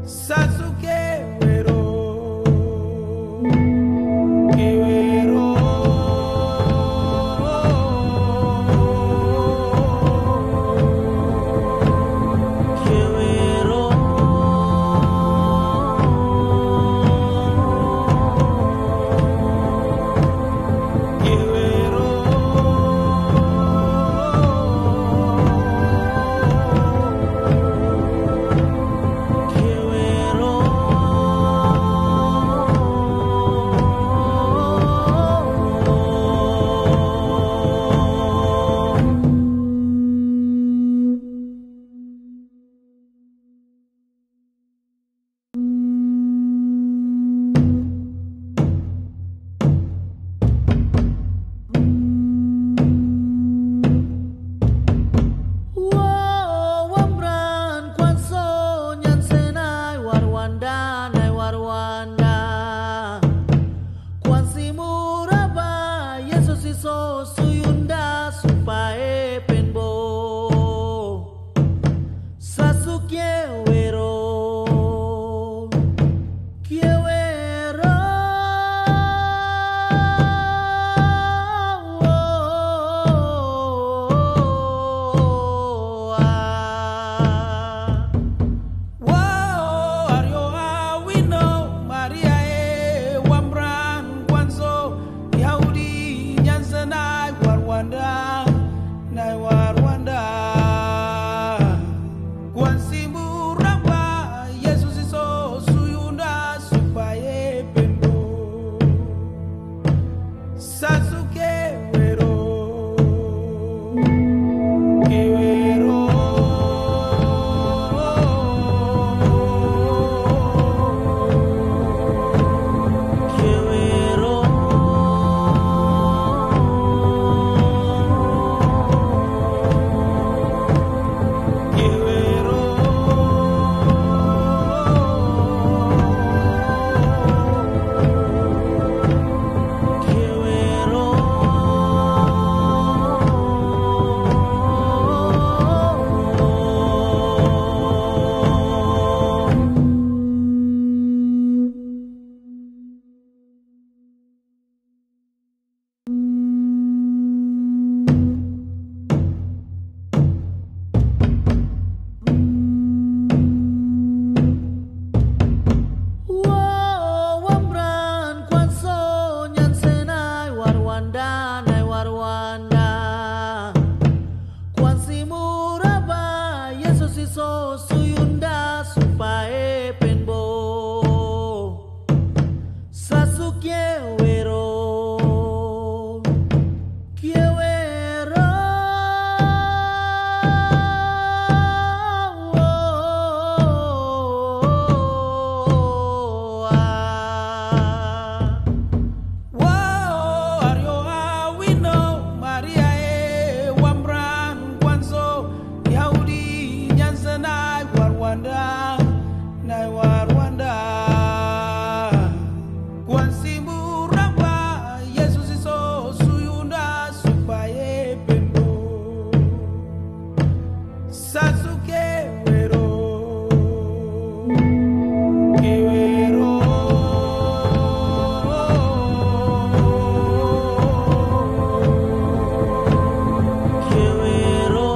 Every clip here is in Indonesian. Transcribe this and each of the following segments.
Sasuke Wero, Kiwero, Kiwero, Kiwero, so suyunda supae penbo Sasuke Wero Kiewero Aryo Awino Maria e Wamran Kwanzo Yahudi Nai Warwanda, Nai Warwanda, Kwansimu Ramba, Yesus iso suyunda supaye pendo, Sasuke Wero, Kiwero, Kiwero. So suyunda supae penbo Sasuke Wero Kiewero Aryo Awino Maria e Wamran Kwanzo Yahudi Nai Warwanda, Nai Warwanda, Kwansimu Ramba, Yesus iso suyunda supaye pendo, Sasuke Wero, Kiwero, Kiwero.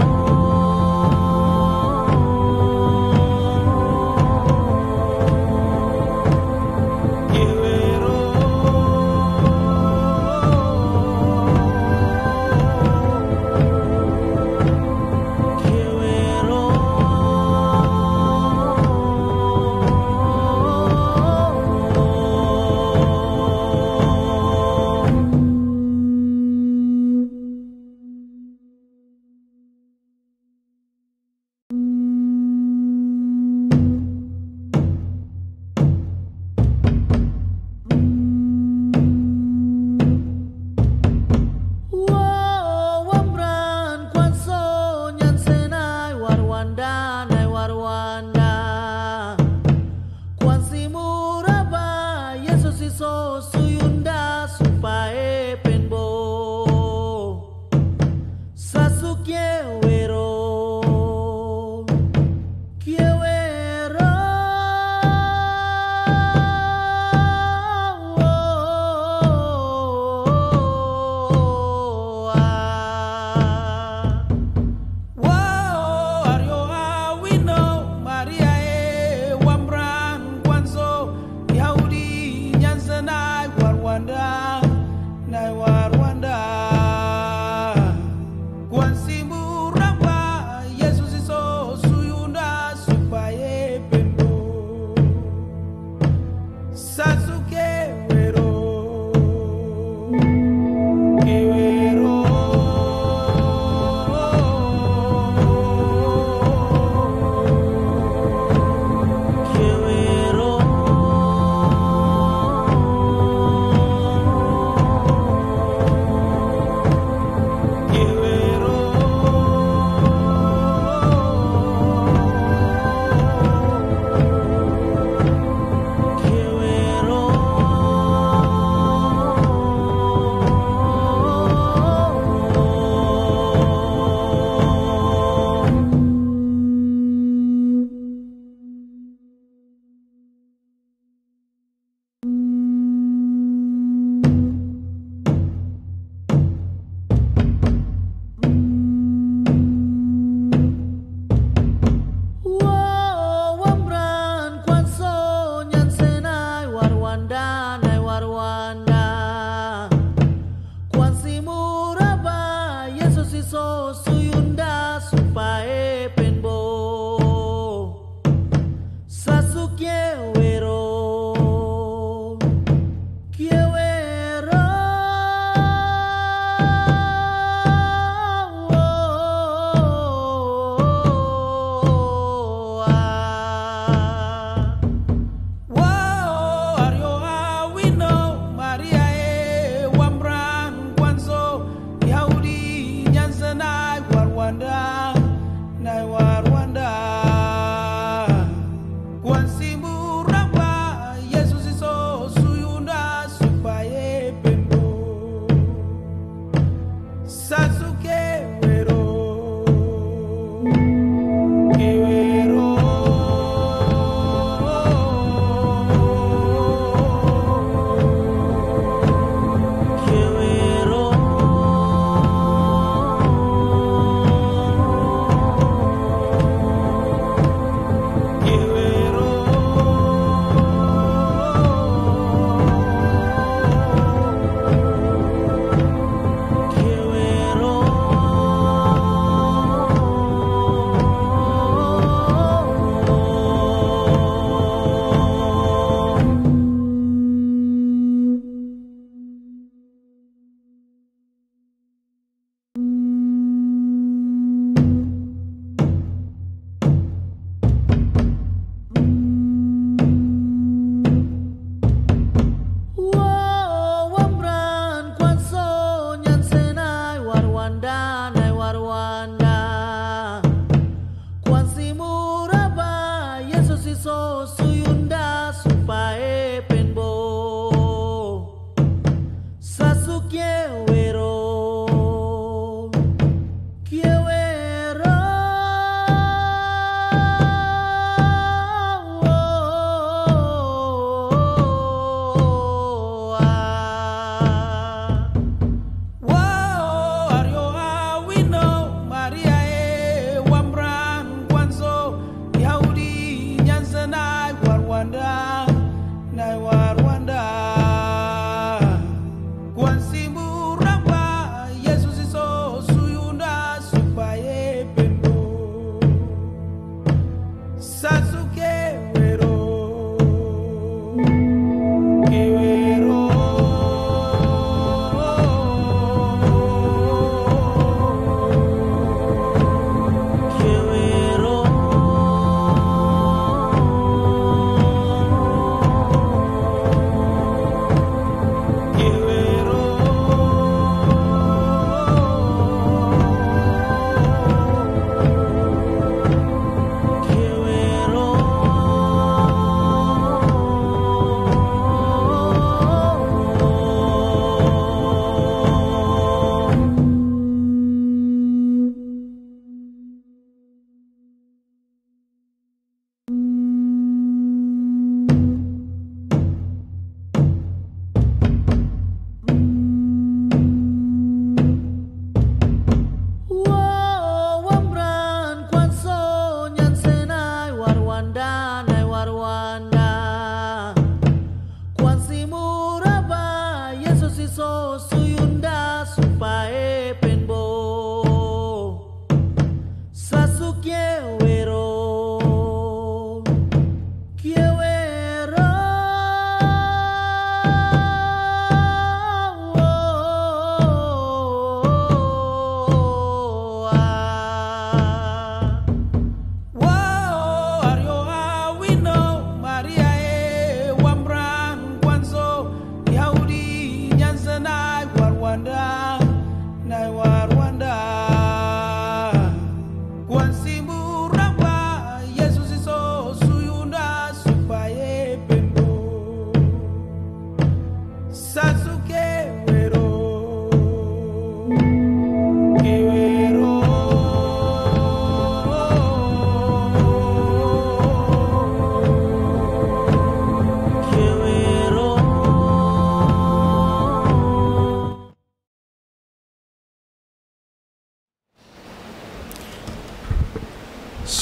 Kiwero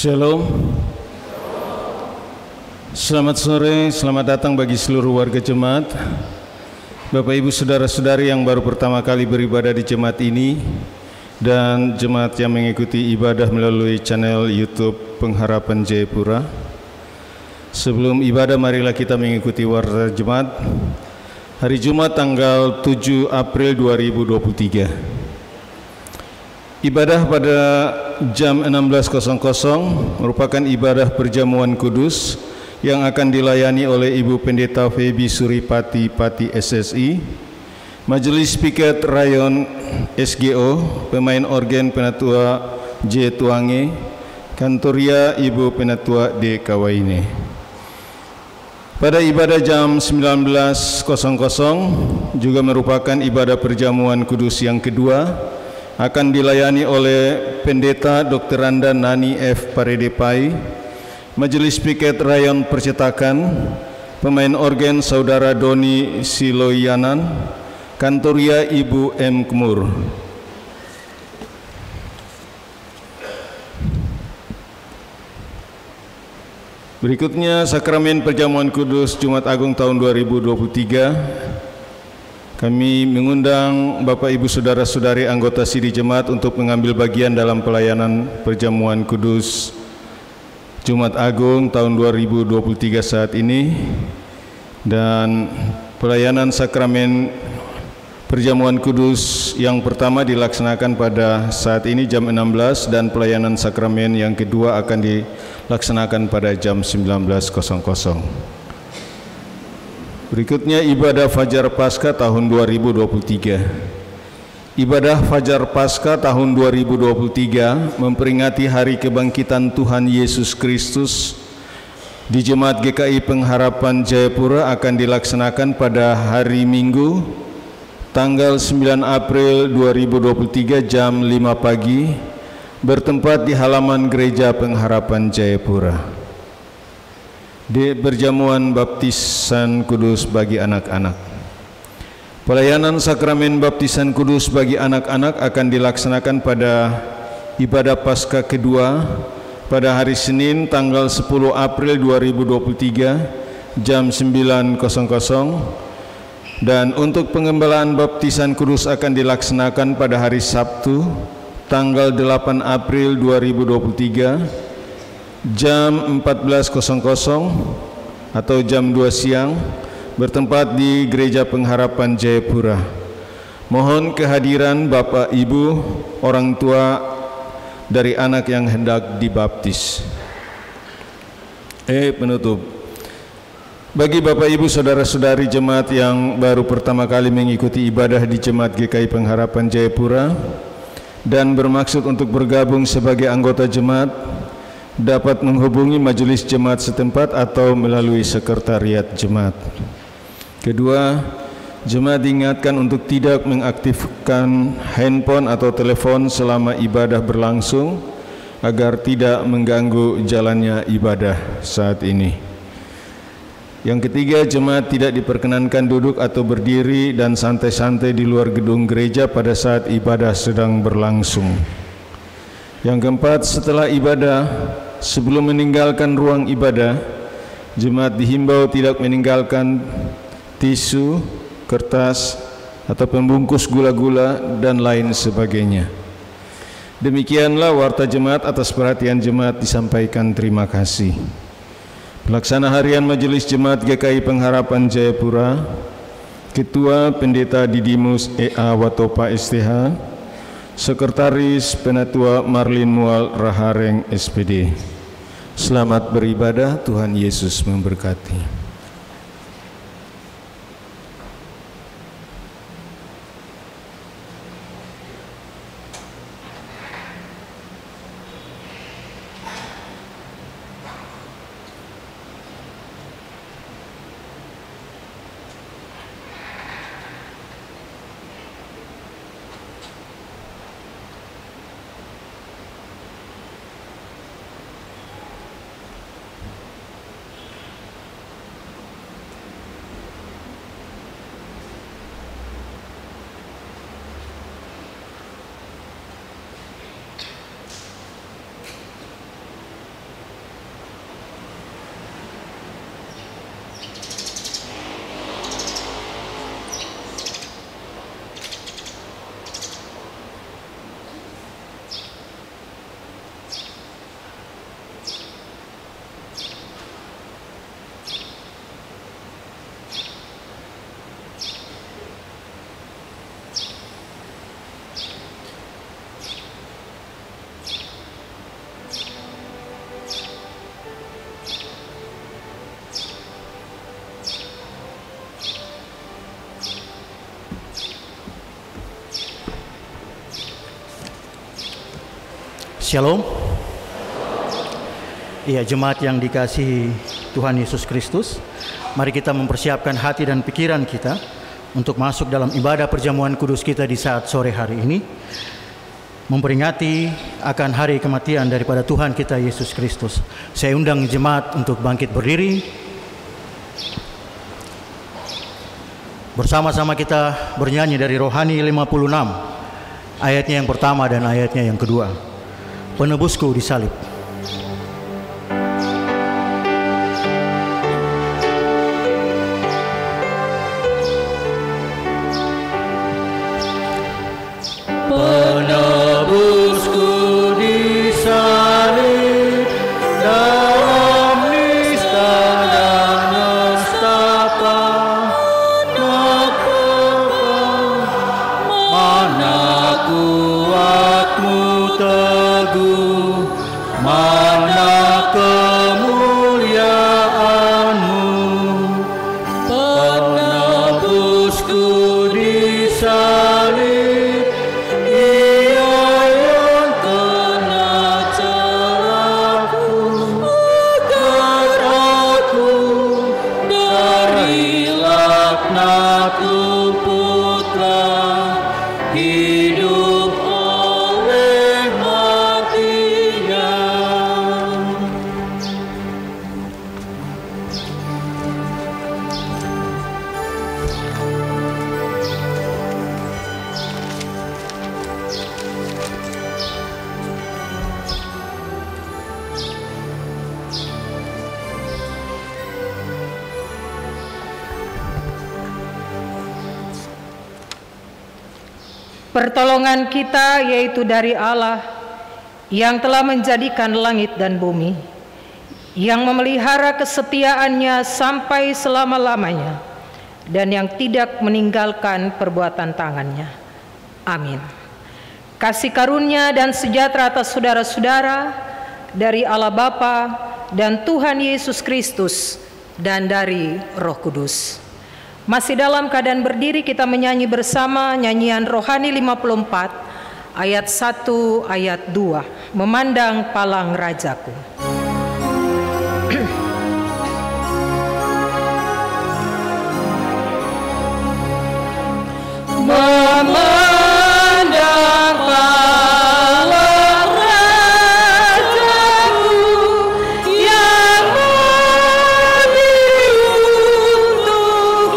Shalom. Selamat sore, selamat datang bagi seluruh warga jemaat, Bapak Ibu Saudara-saudari yang baru pertama kali beribadah di jemaat ini, dan jemaat yang mengikuti ibadah melalui channel YouTube Pengharapan Jayapura. Sebelum ibadah, marilah kita mengikuti warta jemaat hari Jumat tanggal 7 April 2023. Ibadah pada jam 16.00 merupakan ibadah perjamuan kudus yang akan dilayani oleh Ibu Pendeta Feby Suripati Pati SSI, Majelis Piket Rayon SGO, pemain organ Penatua J. Tuange, Kantoria Ibu Penatua D. Kawaine. Pada ibadah jam 19.00 juga merupakan ibadah perjamuan kudus yang kedua, akan dilayani oleh Pendeta Dr. Randa Nani F. Paredepai, Majelis Piket Rayon Percetakan, pemain organ Saudara Doni Siloyanan, Kantoria Ibu M. Kemur. Berikutnya sakramen perjamuan kudus Jumat Agung tahun 2023. Kami mengundang Bapak Ibu Saudara-saudari anggota Sidi Jemaat untuk mengambil bagian dalam pelayanan perjamuan kudus Jumat Agung tahun 2023 saat ini, dan pelayanan sakramen perjamuan kudus yang pertama dilaksanakan pada saat ini jam 16 dan pelayanan sakramen yang kedua akan dilaksanakan pada jam 19.00. Berikutnya ibadah Fajar Paskah tahun 2023. Ibadah Fajar Paskah tahun 2023 memperingati hari kebangkitan Tuhan Yesus Kristus di Jemaat GKI Pengharapan Jayapura akan dilaksanakan pada hari Minggu tanggal 9 April 2023 jam 5 pagi bertempat di halaman Gereja Pengharapan Jayapura. Di perjamuan baptisan kudus bagi anak-anak. Pelayanan sakramen baptisan kudus bagi anak-anak akan dilaksanakan pada ibadah Paskah kedua pada hari Senin tanggal 10 April 2023 jam 9.00, dan untuk pengembalaan baptisan kudus akan dilaksanakan pada hari Sabtu tanggal 8 April 2023 jam 14.00 atau jam 2 siang bertempat di Gereja Pengharapan Jayapura. Mohon kehadiran Bapak Ibu, orang tua dari anak yang hendak dibaptis. Penutup. Bagi Bapak Ibu saudara-saudari jemaat yang baru pertama kali mengikuti ibadah di Jemaat GKI Pengharapan Jayapura dan bermaksud untuk bergabung sebagai anggota jemaat, dapat menghubungi majelis jemaat setempat atau melalui sekretariat jemaat. Kedua, jemaat diingatkan untuk tidak mengaktifkan handphone atau telepon selama ibadah berlangsung agar tidak mengganggu jalannya ibadah saat ini. Yang ketiga, jemaat tidak diperkenankan duduk atau berdiri dan santai-santai di luar gedung gereja pada saat ibadah sedang berlangsung. Yang keempat, setelah ibadah, sebelum meninggalkan ruang ibadah, jemaat dihimbau tidak meninggalkan tisu, kertas, atau pembungkus gula-gula dan lain sebagainya. Demikianlah warta jemaat. Atas perhatian jemaat disampaikan terima kasih. Pelaksana harian Majelis Jemaat GKI Pengharapan Jayapura, Ketua Pendeta Didimus E.A. Watopa STH, Sekretaris Penatua Marlin Mual Rahareng SPD. Selamat beribadah, Tuhan Yesus memberkati. Shalom. Iya, jemaat yang dikasihi Tuhan Yesus Kristus, mari kita mempersiapkan hati dan pikiran kita untuk masuk dalam ibadah perjamuan kudus kita di saat sore hari ini, memperingati akan hari kematian daripada Tuhan kita Yesus Kristus. Saya undang jemaat untuk bangkit berdiri. Bersama-sama kita bernyanyi dari Rohani 56, ayatnya yang pertama dan ayatnya yang kedua. Penebusku disalib. Penebusku disalib dalam nista dan nestapa, mana kuatmu teguh, mana kemuliaanmu. Penebusku disalib, hidup oleh matinya. Pertolongan kita yaitu dari Allah yang telah menjadikan langit dan bumi, yang memelihara kesetiaannya sampai selama-lamanya, dan yang tidak meninggalkan perbuatan tangannya. Amin. Kasih karunia dan sejahtera atas saudara-saudara dari Allah Bapa dan Tuhan Yesus Kristus dan dari Roh Kudus. Masih dalam keadaan berdiri, kita menyanyi bersama nyanyian Rohani 54 ayat 1 ayat 2, memandang palang Rajaku. Memandang palang Rajaku yang mati untuk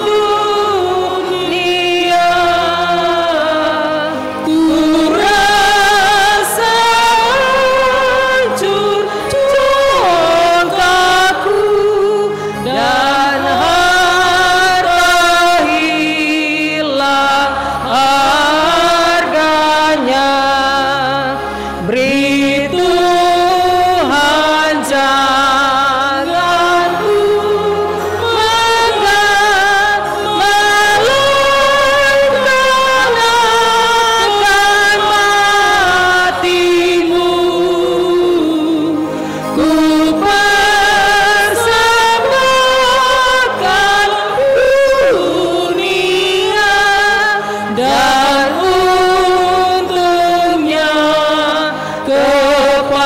dunia, ku rasa hancur congkakku dan harta hilang harganya. Beri Tuhan jangan ku melainkan akan matimu. Ku persembahkan dunia dan untungnya kepadamu.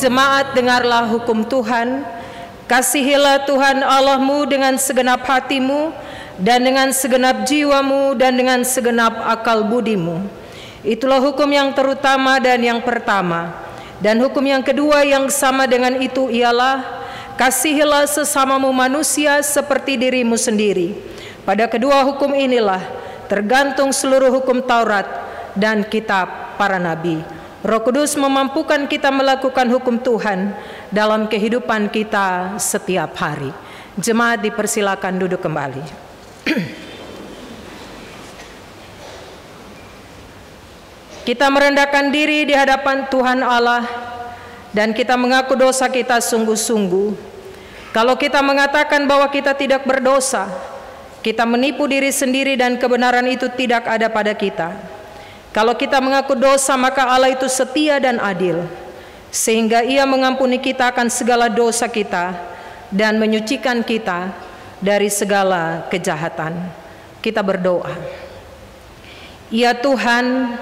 Jemaat, dengarlah hukum Tuhan. Kasihilah Tuhan Allahmu dengan segenap hatimu dan dengan segenap jiwamu dan dengan segenap akal budimu. Itulah hukum yang terutama dan yang pertama. Dan hukum yang kedua yang sama dengan itu ialah kasihilah sesamamu manusia seperti dirimu sendiri. Pada kedua hukum inilah tergantung seluruh hukum Taurat dan kitab para nabi. Roh Kudus memampukan kita melakukan hukum Tuhan dalam kehidupan kita setiap hari. Jemaat dipersilakan duduk kembali. Kita merendahkan diri di hadapan Tuhan Allah dan kita mengaku dosa kita sungguh-sungguh. Kalau kita mengatakan bahwa kita tidak berdosa, kita menipu diri sendiri dan kebenaran itu tidak ada pada kita. Kalau kita mengaku dosa, maka Allah itu setia dan adil, sehingga Ia mengampuni kita akan segala dosa kita dan menyucikan kita dari segala kejahatan. Kita berdoa. Ya Tuhan,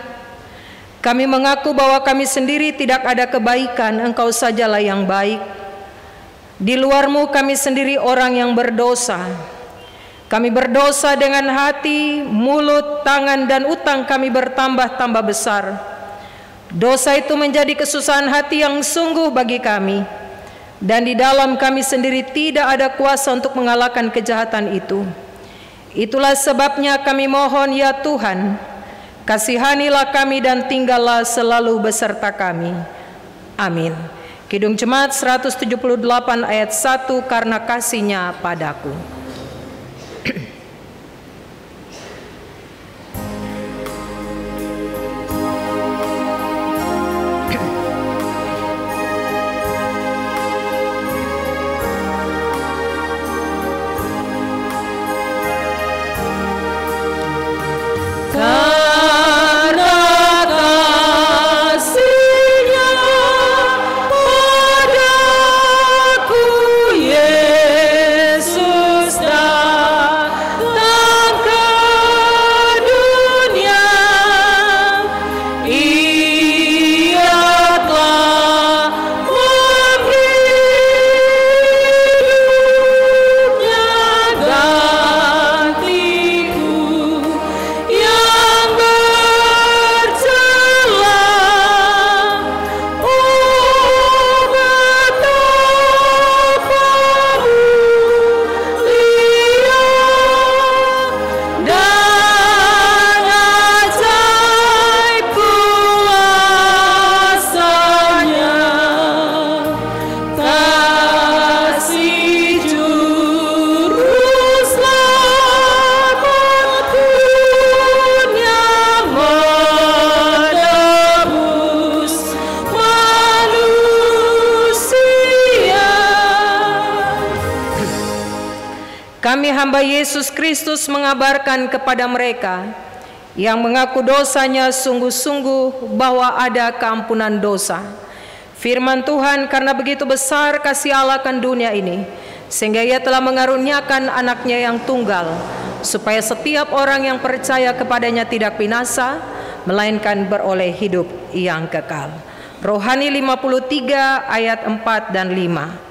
kami mengaku bahwa kami sendiri tidak ada kebaikan, Engkau sajalah yang baik. Di luar-Mu kami sendiri orang yang berdosa. Kami berdosa dengan hati, mulut, tangan, dan utang kami bertambah-tambah besar. Dosa itu menjadi kesusahan hati yang sungguh bagi kami. Dan di dalam kami sendiri tidak ada kuasa untuk mengalahkan kejahatan itu. Itulah sebabnya kami mohon ya Tuhan, kasihanilah kami dan tinggallah selalu beserta kami. Amin. Kidung Jemaat 178 ayat 1, karena kasih-Nya padaku. Kami hamba Yesus Kristus mengabarkan kepada mereka yang mengaku dosanya sungguh-sungguh bahwa ada keampunan dosa. Firman Tuhan, karena begitu besar kasih Allah akan dunia ini, sehingga Ia telah mengaruniakan anaknya yang tunggal, supaya setiap orang yang percaya kepadanya tidak binasa, melainkan beroleh hidup yang kekal. Rohani 53 ayat 4 dan 5.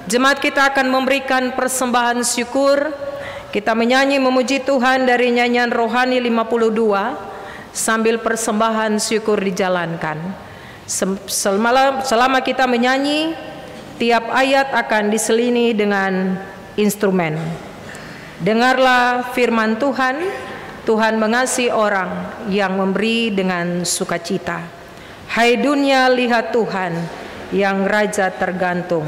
Jemaat kita akan memberikan persembahan syukur. Kita menyanyi memuji Tuhan dari nyanyian rohani 52 sambil persembahan syukur dijalankan. Selama kita menyanyi, tiap ayat akan diselingi dengan instrumen. Dengarlah firman Tuhan. Tuhan mengasihi orang yang memberi dengan sukacita. Hai dunia, lihat Tuhan yang raja tergantung.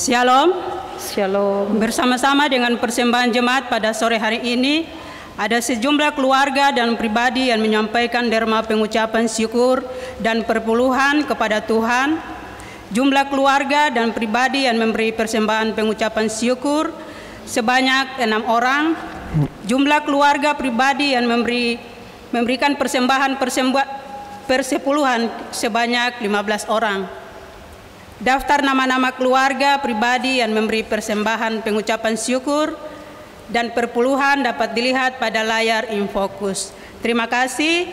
Shalom. Shalom. Bersama-sama dengan persembahan jemaat pada sore hari ini, ada sejumlah keluarga dan pribadi yang menyampaikan derma pengucapan syukur dan perpuluhan kepada Tuhan. Jumlah keluarga dan pribadi yang memberi persembahan pengucapan syukur sebanyak 6 orang. Jumlah keluarga pribadi yang memberikan persepuluhan sebanyak 15 orang. Daftar nama-nama keluarga pribadi yang memberi persembahan pengucapan syukur dan perpuluhan dapat dilihat pada layar Infokus. Terima kasih.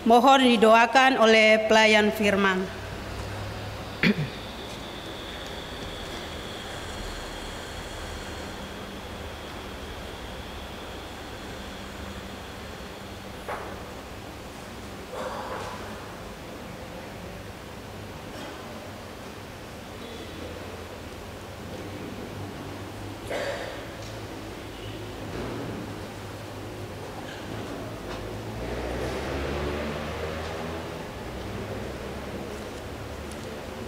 Mohon didoakan oleh pelayan firman.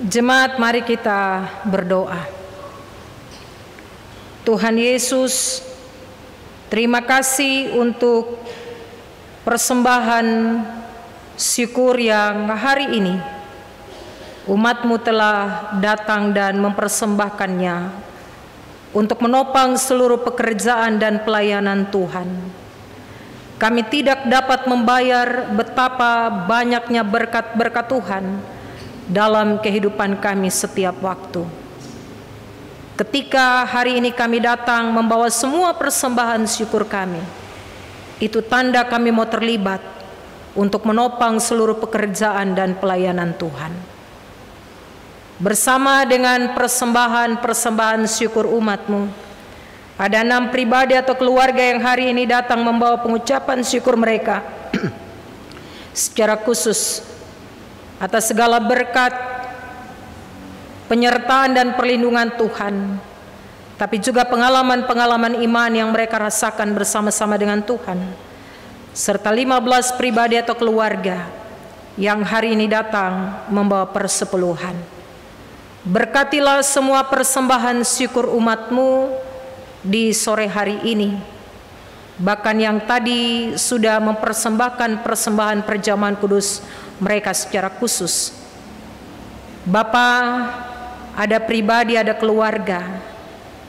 Jemaat, mari kita berdoa. Tuhan Yesus, terima kasih untuk persembahan syukur yang hari ini umat-Mu telah datang dan mempersembahkannya untuk menopang seluruh pekerjaan dan pelayanan Tuhan. Kami tidak dapat membayar betapa banyaknya berkat-berkat Tuhan dalam kehidupan kami setiap waktu. Ketika hari ini kami datang membawa semua persembahan syukur kami, itu tanda kami mau terlibat untuk menopang seluruh pekerjaan dan pelayanan Tuhan. Bersama dengan persembahan syukur umat-Mu, ada 6 pribadi atau keluarga yang hari ini datang membawa pengucapan syukur mereka secara khusus atas segala berkat, penyertaan dan perlindungan Tuhan, tapi juga pengalaman-pengalaman iman yang mereka rasakan bersama-sama dengan Tuhan, serta 15 pribadi atau keluarga yang hari ini datang membawa persepuluhan. Berkatilah semua persembahan syukur umat-Mu di sore hari ini, bahkan yang tadi sudah mempersembahkan persembahan perjamuan kudus mereka secara khusus. Bapa, ada pribadi, ada keluarga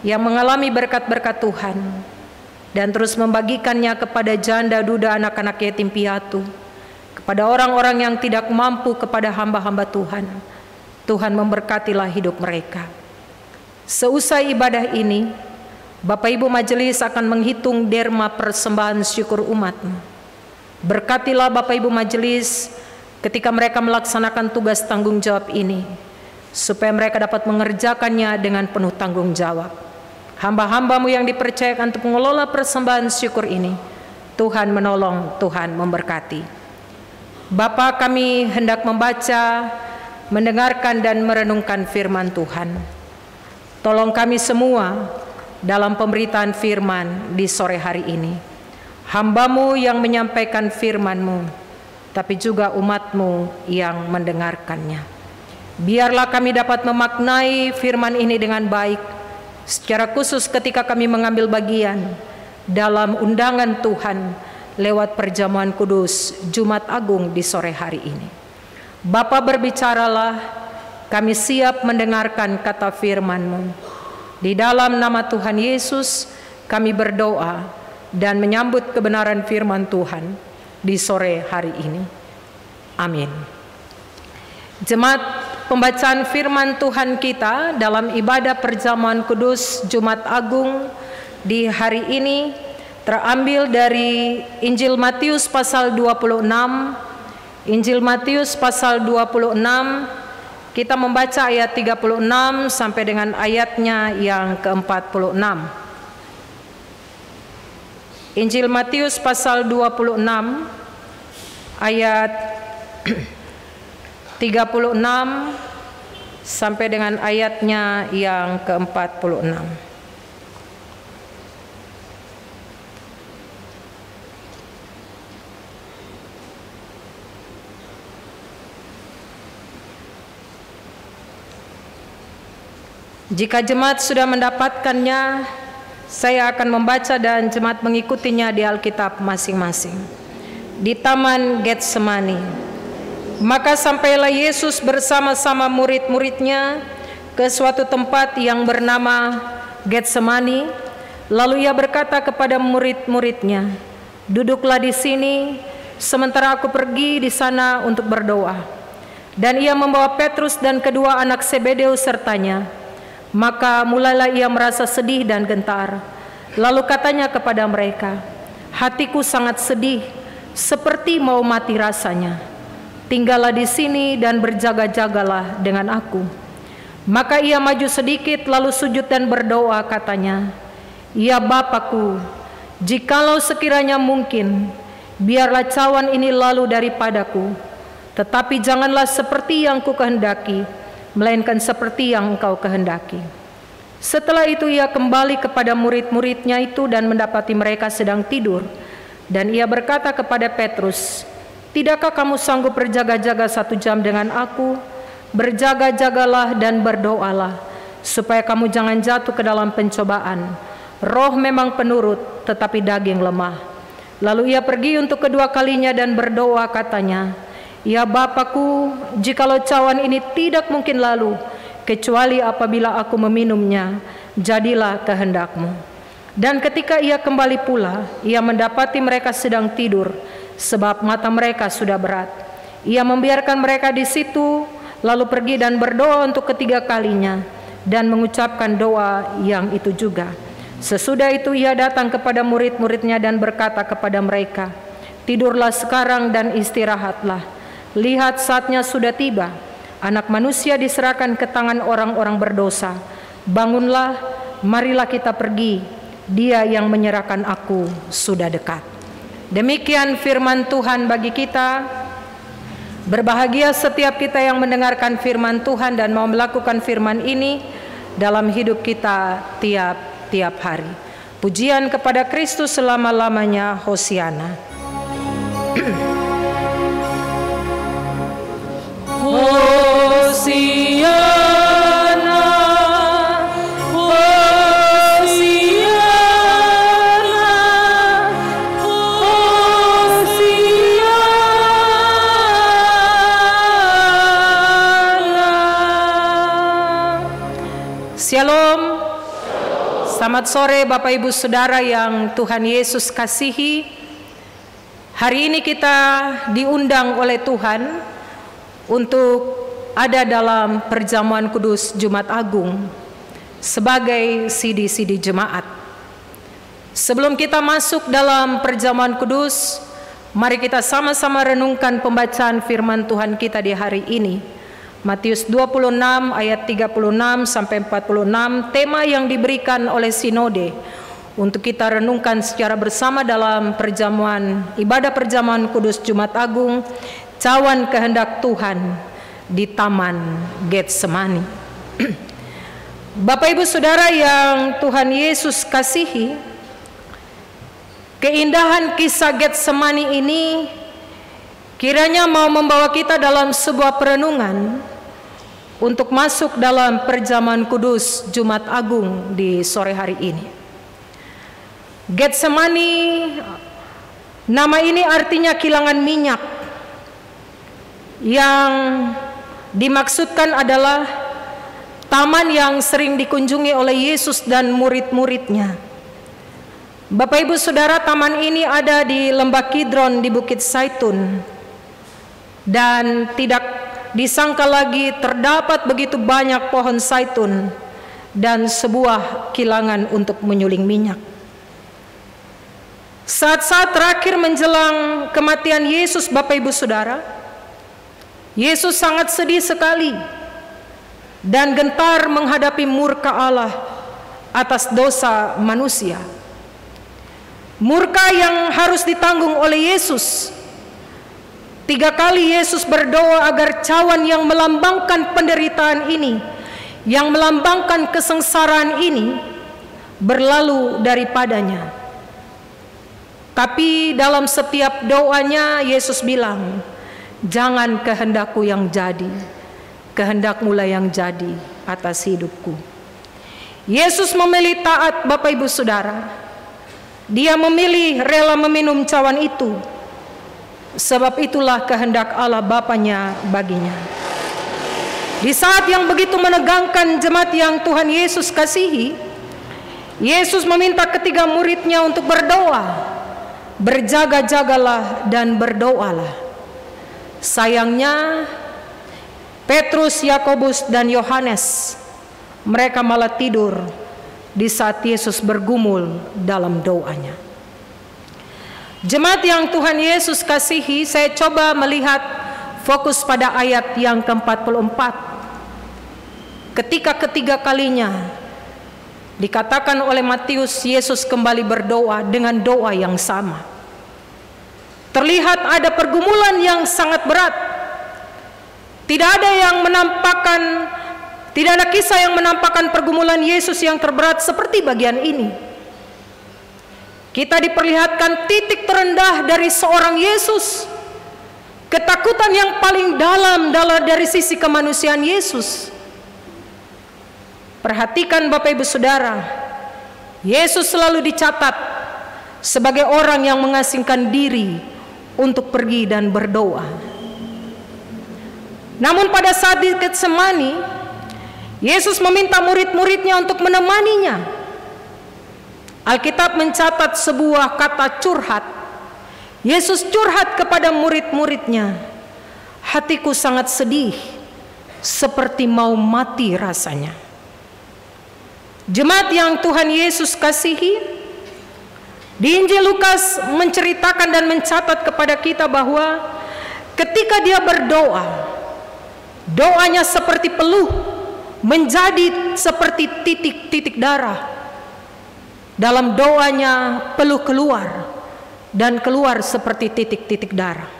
yang mengalami berkat-berkat Tuhan dan terus membagikannya kepada janda, duda, anak-anak yatim piatu, kepada orang-orang yang tidak mampu, kepada hamba-hamba Tuhan. Tuhan memberkatilah hidup mereka. Seusai ibadah ini, Bapak Ibu Majelis akan menghitung derma persembahan syukur umat-Mu. Berkatilah Bapak Ibu Majelis ketika mereka melaksanakan tugas tanggung jawab ini, supaya mereka dapat mengerjakannya dengan penuh tanggung jawab. Hamba-hamba-Mu yang dipercayakan untuk mengelola persembahan syukur ini, Tuhan menolong, Tuhan memberkati. Bapa, kami hendak membaca, mendengarkan dan merenungkan firman Tuhan. Tolong kami semua dalam pemberitaan firman di sore hari ini. Hamba-Mu yang menyampaikan firman-Mu, tapi juga umat-Mu yang mendengarkannya. Biarlah kami dapat memaknai firman ini dengan baik, secara khusus ketika kami mengambil bagian dalam undangan Tuhan lewat perjamuan kudus Jumat Agung di sore hari ini. Bapa, berbicaralah, kami siap mendengarkan kata firman-Mu. Di dalam nama Tuhan Yesus kami berdoa dan menyambut kebenaran firman Tuhan di sore hari ini. Amin. Jemaat, pembacaan firman Tuhan kita dalam ibadah perjamuan kudus Jumat Agung di hari ini terambil dari Injil Matius pasal 26. Injil Matius pasal 26, kita membaca ayat 36 sampai dengan ayatnya yang ke-46. Injil Matius pasal 26 ayat 36 sampai dengan ayatnya yang ke-46. Jika jemaat sudah mendapatkannya, saya akan membaca dan jemaat mengikutinya di Alkitab masing-masing. Di Taman Getsemani. Maka sampailah Yesus bersama-sama murid-muridnya ke suatu tempat yang bernama Getsemani. Lalu ia berkata kepada murid-muridnya, "Duduklah di sini, sementara aku pergi di sana untuk berdoa." Dan ia membawa Petrus dan kedua anak Zebedeus sertanya. Maka mulailah ia merasa sedih dan gentar. Lalu katanya kepada mereka, "Hatiku sangat sedih, seperti mau mati rasanya. Tinggallah di sini dan berjaga-jagalah dengan aku." Maka ia maju sedikit lalu sujud dan berdoa, katanya, "Ya Bapakku, jikalau sekiranya mungkin, biarlah cawan ini lalu daripadaku, tetapi janganlah seperti yang ku kehendaki, melainkan seperti yang Engkau kehendaki." Setelah itu ia kembali kepada murid-muridnya itu dan mendapati mereka sedang tidur. Dan ia berkata kepada Petrus, "Tidakkah kamu sanggup berjaga-jaga 1 jam dengan aku? Berjaga-jagalah dan berdoalah, supaya kamu jangan jatuh ke dalam pencobaan. Roh memang penurut, tetapi daging lemah." Lalu ia pergi untuk kedua kalinya dan berdoa, katanya, "Ya Bapakku, jikalau cawan ini tidak mungkin lalu, kecuali apabila aku meminumnya, jadilah kehendak-Mu." Dan ketika ia kembali pula, ia mendapati mereka sedang tidur, sebab mata mereka sudah berat. Ia membiarkan mereka di situ, lalu pergi dan berdoa untuk ketiga kalinya, dan mengucapkan doa yang itu juga. Sesudah itu ia datang kepada murid-muridnya dan berkata kepada mereka, "Tidurlah sekarang dan istirahatlah. Lihat, saatnya sudah tiba. Anak manusia diserahkan ke tangan orang-orang berdosa. Bangunlah, marilah kita pergi. Dia yang menyerahkan aku sudah dekat." Demikian firman Tuhan bagi kita. Berbahagia setiap kita yang mendengarkan firman Tuhan dan mau melakukan firman ini dalam hidup kita tiap hari. Pujian kepada Kristus selama-lamanya. Hosiana. Hosiana, Hosiana, Hosiana. Shalom. Selamat sore Bapak Ibu Saudara yang Tuhan Yesus kasihi. Hari ini kita diundang oleh Tuhan untuk ada dalam perjamuan kudus Jumat Agung sebagai sidi-sidi jemaat. Sebelum kita masuk dalam perjamuan kudus, mari kita sama-sama renungkan pembacaan firman Tuhan kita di hari ini. Matius 26 ayat 36 sampai 46, tema yang diberikan oleh sinode untuk kita renungkan secara bersama dalam perjamuan ibadah perjamuan kudus Jumat Agung, cawan kehendak Tuhan di Taman Getsemani. Bapak Ibu Saudara yang Tuhan Yesus kasihi, keindahan kisah Getsemani ini kiranya mau membawa kita dalam sebuah perenungan untuk masuk dalam perjamuan kudus Jumat Agung di sore hari ini. Getsemani, nama ini artinya kilangan minyak. Yang dimaksudkan adalah taman yang sering dikunjungi oleh Yesus dan murid-muridnya. Bapak Ibu Saudara, taman ini ada di Lembah Kidron di Bukit Zaitun. Dan tidak disangka lagi terdapat begitu banyak pohon zaitun dan sebuah kilangan untuk menyuling minyak. Saat-saat terakhir menjelang kematian Yesus, Bapak Ibu Saudara, Yesus sangat sedih sekali dan gentar menghadapi murka Allah atas dosa manusia. Murka yang harus ditanggung oleh Yesus. 3 kali Yesus berdoa agar cawan yang melambangkan penderitaan ini, yang melambangkan kesengsaraan ini, berlalu daripadanya. Tapi dalam setiap doanya Yesus bilang, "Jangan kehendakku yang jadi, kehendak-Mu lah yang jadi atas hidupku." Yesus memilih taat, Bapak Ibu Saudara. Dia memilih rela meminum cawan itu, sebab itulah kehendak Allah Bapanya baginya. Di saat yang begitu menegangkan jemaat yang Tuhan Yesus kasihi, Yesus meminta ketiga muridnya untuk berdoa. Berjaga-jagalah dan berdoalah. Sayangnya Petrus, Yakobus, dan Yohanes, mereka malah tidur di saat Yesus bergumul dalam doanya. Jemaat yang Tuhan Yesus kasihi, saya coba melihat fokus pada ayat yang ke-44. Ketika ketiga kalinya dikatakan oleh Matius, Yesus kembali berdoa dengan doa yang sama. Terlihat ada pergumulan yang sangat berat. Tidak ada kisah yang menampakkan pergumulan Yesus yang terberat seperti bagian ini. Kita diperlihatkan titik terendah dari seorang Yesus, ketakutan yang paling dalam dari sisi kemanusiaan Yesus. Perhatikan Bapak Ibu Saudara, Yesus selalu dicatat sebagai orang yang mengasingkan diri untuk pergi dan berdoa. Namun pada saat di Getsemani, Yesus meminta murid-muridnya untuk menemaninya. Alkitab mencatat sebuah kata curhat. Yesus curhat kepada murid-muridnya, "Hatiku sangat sedih, seperti mau mati rasanya." Jemaat yang Tuhan Yesus kasihi, di Injil Lukas menceritakan dan mencatat kepada kita bahwa ketika dia berdoa, doanya seperti peluh menjadi seperti titik-titik darah. Dalam doanya peluh keluar dan keluar seperti titik-titik darah.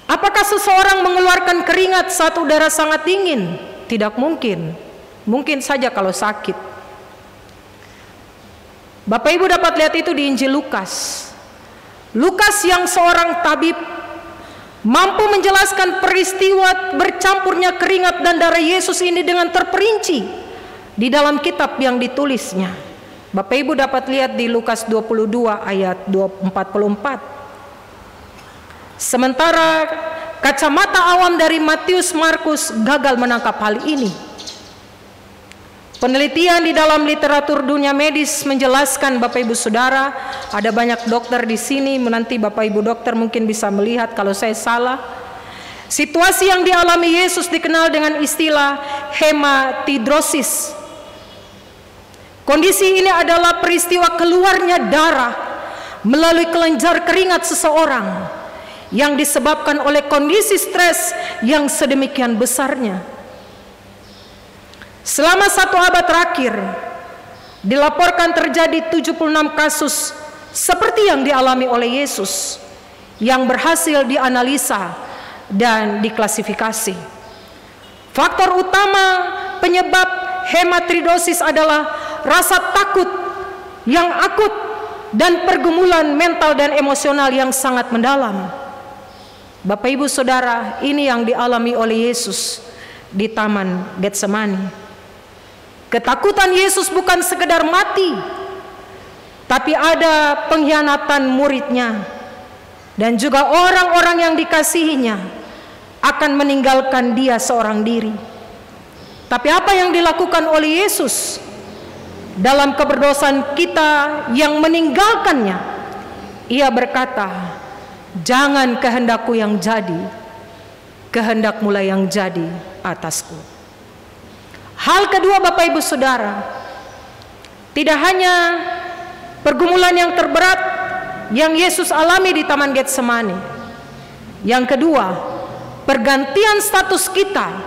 Apakah seseorang mengeluarkan keringat saat udara sangat dingin? Tidak mungkin. Mungkin saja kalau sakit. Bapak Ibu dapat lihat itu di Injil Lukas. Lukas yang seorang tabib mampu menjelaskan peristiwa bercampurnya keringat dan darah Yesus ini dengan terperinci di dalam kitab yang ditulisnya. Bapak Ibu dapat lihat di Lukas 22 ayat 44. Sementara kacamata awam dari Matius, Markus gagal menangkap hal ini. Penelitian di dalam literatur dunia medis menjelaskan, Bapak Ibu Saudara, ada banyak dokter di sini, nanti Bapak Ibu dokter mungkin bisa melihat kalau saya salah. Situasi yang dialami Yesus dikenal dengan istilah hematidrosis. Kondisi ini adalah peristiwa keluarnya darah melalui kelenjar keringat seseorang yang disebabkan oleh kondisi stres yang sedemikian besarnya. Selama 1 abad terakhir, dilaporkan terjadi 76 kasus seperti yang dialami oleh Yesus yang berhasil dianalisa dan diklasifikasi. Faktor utama penyebab hematidrosis adalah rasa takut yang akut dan pergumulan mental dan emosional yang sangat mendalam. Bapak Ibu Saudara, ini yang dialami oleh Yesus di Taman Getsemani. Ketakutan Yesus bukan sekedar mati, tapi ada pengkhianatan muridnya dan juga orang-orang yang dikasihinya akan meninggalkan dia seorang diri. Tapi apa yang dilakukan oleh Yesus dalam keberdosaan kita yang meninggalkannya? Ia berkata, "Jangan kehendakku yang jadi, kehendakmulah yang jadi atasku." Hal kedua Bapak Ibu Saudara, tidak hanya pergumulan yang terberat yang Yesus alami di Taman Getsemani. Yang kedua, pergantian status kita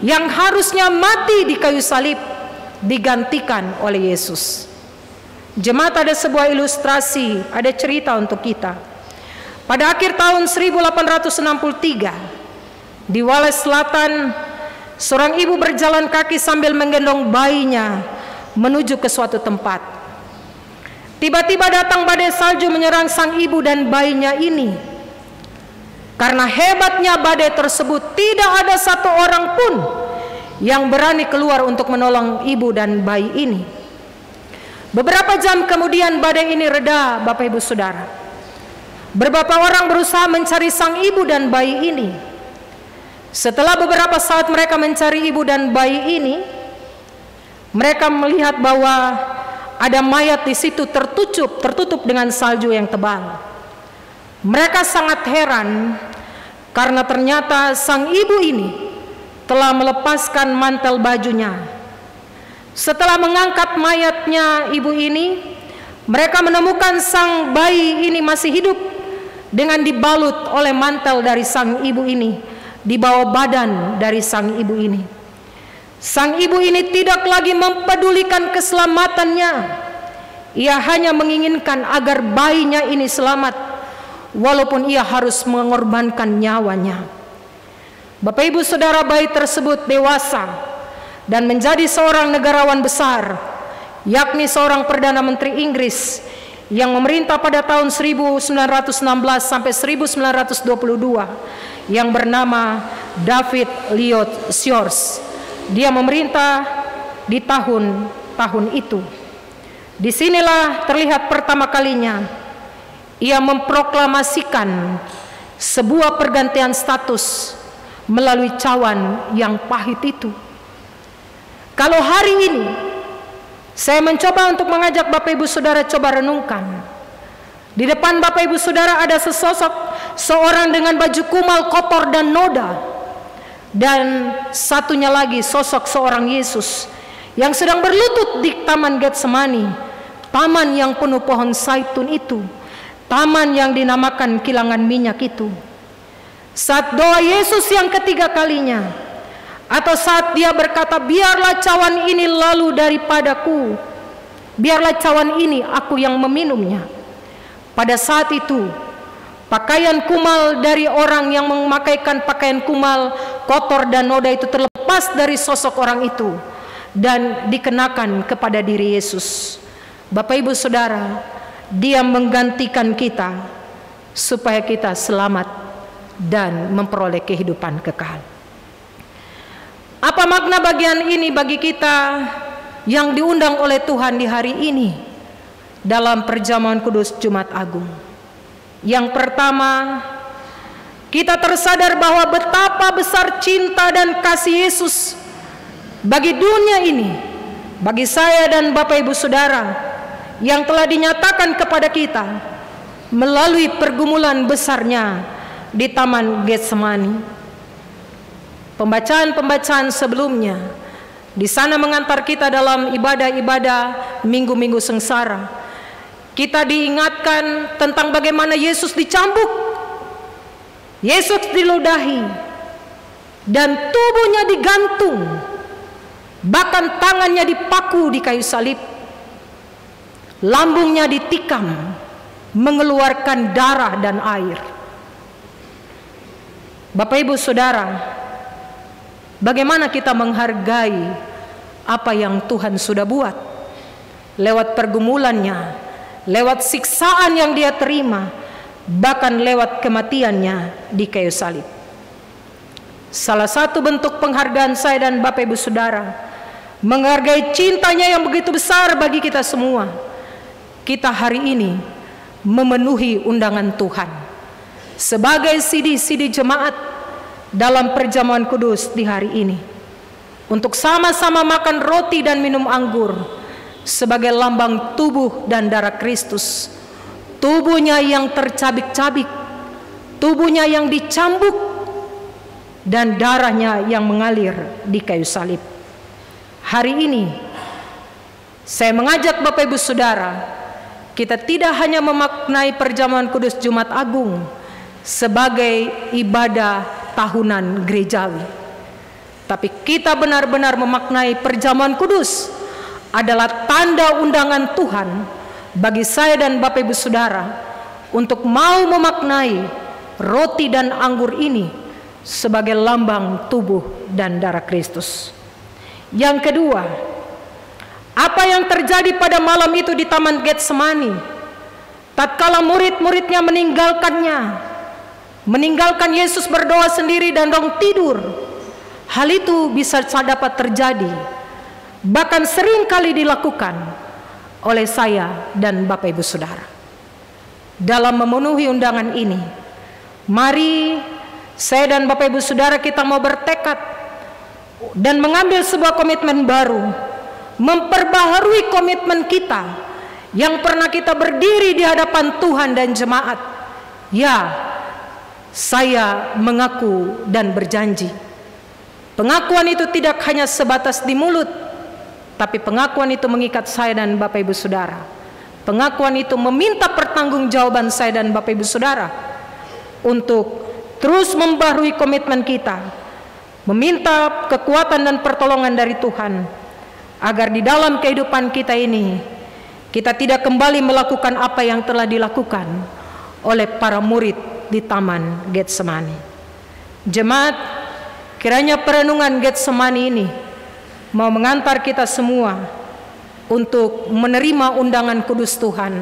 yang harusnya mati di kayu salib digantikan oleh Yesus. Jemaat, ada sebuah ilustrasi, ada cerita untuk kita. Pada akhir tahun 1863 di Wales Selatan, seorang ibu berjalan kaki sambil menggendong bayinya menuju ke suatu tempat. Tiba-tiba datang badai salju menyerang sang ibu dan bayinya ini. Karena hebatnya badai tersebut, tidak ada satu orang pun yang berani keluar untuk menolong ibu dan bayi ini. Beberapa jam kemudian badai ini reda, Bapak Ibu Saudara. Beberapa orang berusaha mencari sang ibu dan bayi ini. Setelah beberapa saat mereka mencari ibu dan bayi ini, mereka melihat bahwa ada mayat di situ tertutup dengan salju yang tebal. Mereka sangat heran karena ternyata sang ibu ini telah melepaskan mantel bajunya. Setelah mengangkat mayatnya ibu ini, mereka menemukan sang bayi ini masih hidup dengan dibalut oleh mantel dari sang ibu ini di bawah badan dari sang ibu ini. Sang ibu ini tidak lagi mempedulikan keselamatannya. Ia hanya menginginkan agar bayinya ini selamat, walaupun ia harus mengorbankan nyawanya. Bapak Ibu Saudara, bayi tersebut dewasa dan menjadi seorang negarawan besar, yakni seorang Perdana Menteri Inggris yang memerintah pada tahun 1916 sampai 1922, yang bernama David Lloyd George. Dia memerintah di tahun itu. Disinilah terlihat pertama kalinya ia memproklamasikan sebuah pergantian status melalui cawan yang pahit itu. Kalau hari ini saya mencoba untuk mengajak Bapak Ibu Saudara coba renungkan. Di depan Bapak Ibu Saudara ada sesosok seorang dengan baju kumal kotor dan noda, dan satunya lagi sosok seorang Yesus yang sedang berlutut di Taman Getsemani, taman yang penuh pohon zaitun itu, taman yang dinamakan kilangan minyak itu. Saat doa Yesus yang ketiga kalinya, atau saat dia berkata, biarlah cawan ini lalu daripadaku, biarlah cawan ini aku yang meminumnya. Pada saat itu pakaian kumal dari orang yang memakaikan pakaian kumal kotor dan noda itu terlepas dari sosok orang itu dan dikenakan kepada diri Yesus. Bapak Ibu Saudara, dia menggantikan kita supaya kita selamat dan memperoleh kehidupan kekal. Apa makna bagian ini bagi kita yang diundang oleh Tuhan di hari ini dalam perjamuan kudus Jumat Agung? Yang pertama, kita tersadar bahwa betapa besar cinta dan kasih Yesus bagi dunia ini, bagi saya dan Bapak Ibu Saudara, yang telah dinyatakan kepada kita melalui pergumulan besarnya di Taman Getsemani. Pembacaan-pembacaan sebelumnya di sana mengantar kita dalam ibadah-ibadah minggu-minggu sengsara. Kita diingatkan tentang bagaimana Yesus dicambuk, Yesus diludahi, dan tubuhnya digantung, bahkan tangannya dipaku di kayu salib, lambungnya ditikam, mengeluarkan darah dan air. Bapak Ibu Saudara, bagaimana kita menghargai apa yang Tuhan sudah buat lewat pergumulannya, lewat siksaan yang dia terima, bahkan lewat kematiannya di kayu salib. Salah satu bentuk penghargaan saya dan Bapak Ibu Saudara, menghargai cintanya yang begitu besar bagi kita semua, kita hari ini memenuhi undangan Tuhan sebagai sidi-sidi jemaat dalam perjamuan kudus di hari ini, untuk sama-sama makan roti dan minum anggur sebagai lambang tubuh dan darah Kristus, tubuhnya yang tercabik-cabik, tubuhnya yang dicambuk, dan darahnya yang mengalir di kayu salib. Hari ini saya mengajak Bapak Ibu Saudara, kita tidak hanya memaknai perjamuan kudus Jumat Agung sebagai ibadah tahunan gerejawi, tapi kita benar-benar memaknai perjamuan kudus adalah tanda undangan Tuhan bagi saya dan Bapak Ibu Saudara untuk mau memaknai roti dan anggur ini sebagai lambang tubuh dan darah Kristus. Yang kedua, apa yang terjadi pada malam itu di Taman Getsemani, tatkala murid-muridnya meninggalkan Yesus berdoa sendiri dan dong tidur, hal itu bisa dapat terjadi, bahkan sering kali dilakukan oleh saya dan Bapak Ibu Saudara. Dalam memenuhi undangan ini, mari saya dan Bapak Ibu Saudara kita mau bertekad dan mengambil sebuah komitmen baru, memperbaharui komitmen kita yang pernah kita berdiri di hadapan Tuhan dan jemaat. Ya, saya mengaku dan berjanji. Pengakuan itu tidak hanya sebatas di mulut, tapi pengakuan itu mengikat saya dan Bapak Ibu Saudara. Pengakuan itu meminta pertanggungjawaban saya dan Bapak Ibu Saudara untuk terus membaharui komitmen kita, meminta kekuatan dan pertolongan dari Tuhan, agar di dalam kehidupan kita ini, kita tidak kembali melakukan apa yang telah dilakukan oleh para murid di Taman Getsemani. Jemaat, kiranya perenungan Getsemani ini mau mengantar kita semua untuk menerima undangan kudus Tuhan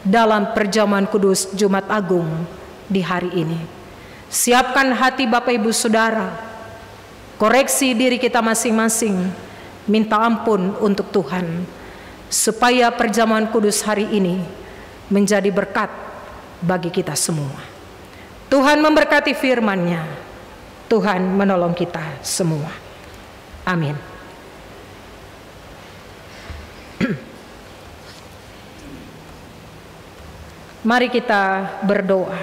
dalam perjamuan kudus Jumat Agung di hari ini. Siapkan hati Bapak Ibu Saudara, koreksi diri kita masing-masing, minta ampun untuk Tuhan, supaya perjamuan kudus hari ini menjadi berkat bagi kita semua. Tuhan memberkati firman-Nya, Tuhan menolong kita semua. Amin. Mari kita berdoa.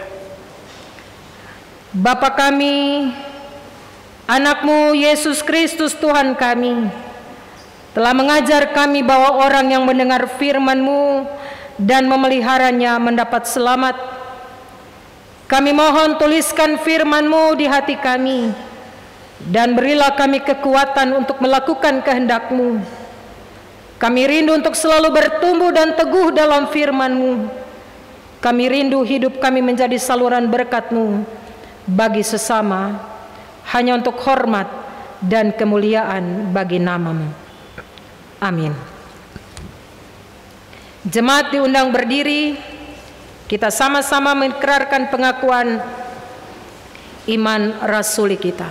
Bapa kami, Anak-Mu Yesus Kristus Tuhan kami, telah mengajar kami bahwa orang yang mendengar firman-Mu dan memeliharanya mendapat selamat. Kami mohon tuliskan firman-Mu di hati kami, dan berilah kami kekuatan untuk melakukan kehendak-Mu. Kami rindu untuk selalu bertumbuh dan teguh dalam firman-Mu. Kami rindu hidup kami menjadi saluran berkat-Mu bagi sesama, hanya untuk hormat dan kemuliaan bagi nama-Mu. Amin. Jemaat diundang berdiri, kita sama-sama mengikrarkan pengakuan iman rasuli kita.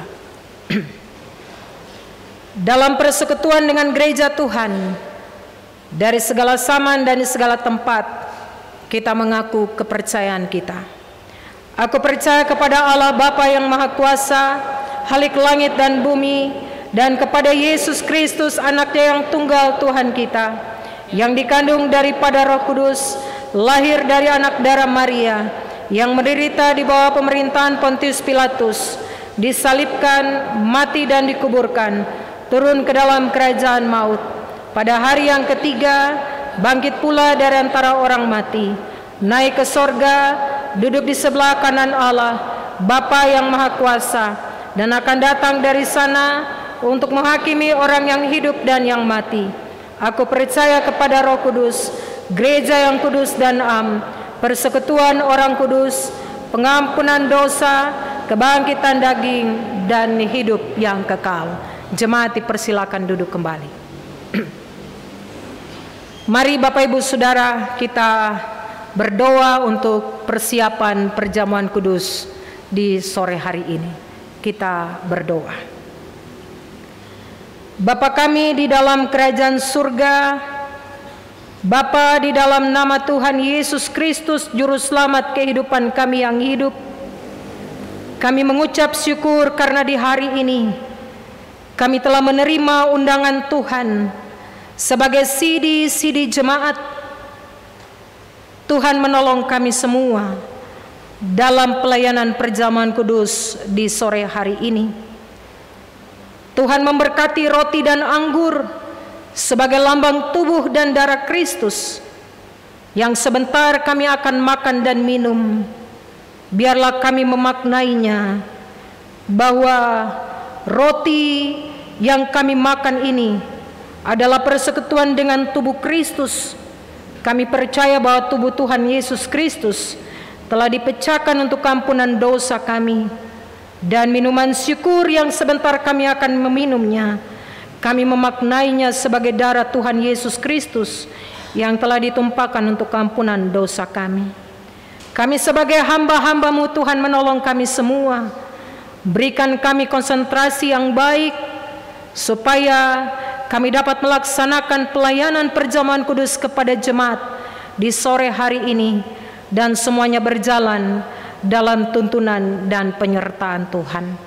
Dalam persekutuan dengan gereja Tuhan, dari segala zaman dan di segala tempat, kita mengaku kepercayaan kita. Aku percaya kepada Allah Bapa yang Maha Kuasa, Khalik langit dan bumi, dan kepada Yesus Kristus, Anak-Nya yang tunggal Tuhan kita, yang dikandung daripada Roh Kudus, lahir dari anak darah Maria, yang menderita di bawah pemerintahan Pontius Pilatus, disalibkan, mati dan dikuburkan, turun ke dalam kerajaan maut. Pada hari yang ketiga, bangkit pula dari antara orang mati, naik ke sorga, duduk di sebelah kanan Allah, Bapa yang Maha Kuasa, dan akan datang dari sana untuk menghakimi orang yang hidup dan yang mati. Aku percaya kepada Roh Kudus, gereja yang kudus dan am, persekutuan orang kudus, pengampunan dosa, kebangkitan daging, dan hidup yang kekal. Jemaat dipersilakan duduk kembali. Mari Bapak Ibu Saudara, kita berdoa untuk persiapan perjamuan kudus di sore hari ini. Kita berdoa. Bapa kami di dalam kerajaan surga, Bapa, di dalam nama Tuhan Yesus Kristus, Juru Selamat kehidupan kami yang hidup, kami mengucap syukur karena di hari ini kami telah menerima undangan Tuhan sebagai sidi jemaat. Tuhan menolong kami semua dalam pelayanan perjamuan kudus di sore hari ini. Tuhan memberkati roti dan anggur sebagai lambang tubuh dan darah Kristus yang sebentar kami akan makan dan minum. Biarlah kami memaknainya bahwa roti yang kami makan ini adalah persekutuan dengan tubuh Kristus. Kami percaya bahwa tubuh Tuhan Yesus Kristus telah dipecahkan untuk ampunan dosa kami, dan minuman syukur yang sebentar kami akan meminumnya, kami memaknainya sebagai darah Tuhan Yesus Kristus yang telah ditumpahkan untuk ampunan dosa kami. Kami sebagai hamba-hamba-Mu Tuhan, menolong kami semua Berikan kami konsentrasi yang baik, supaya kami dapat melaksanakan pelayanan perjamuan kudus kepada jemaat di sore hari ini, dan semuanya berjalan dalam tuntunan dan penyertaan Tuhan.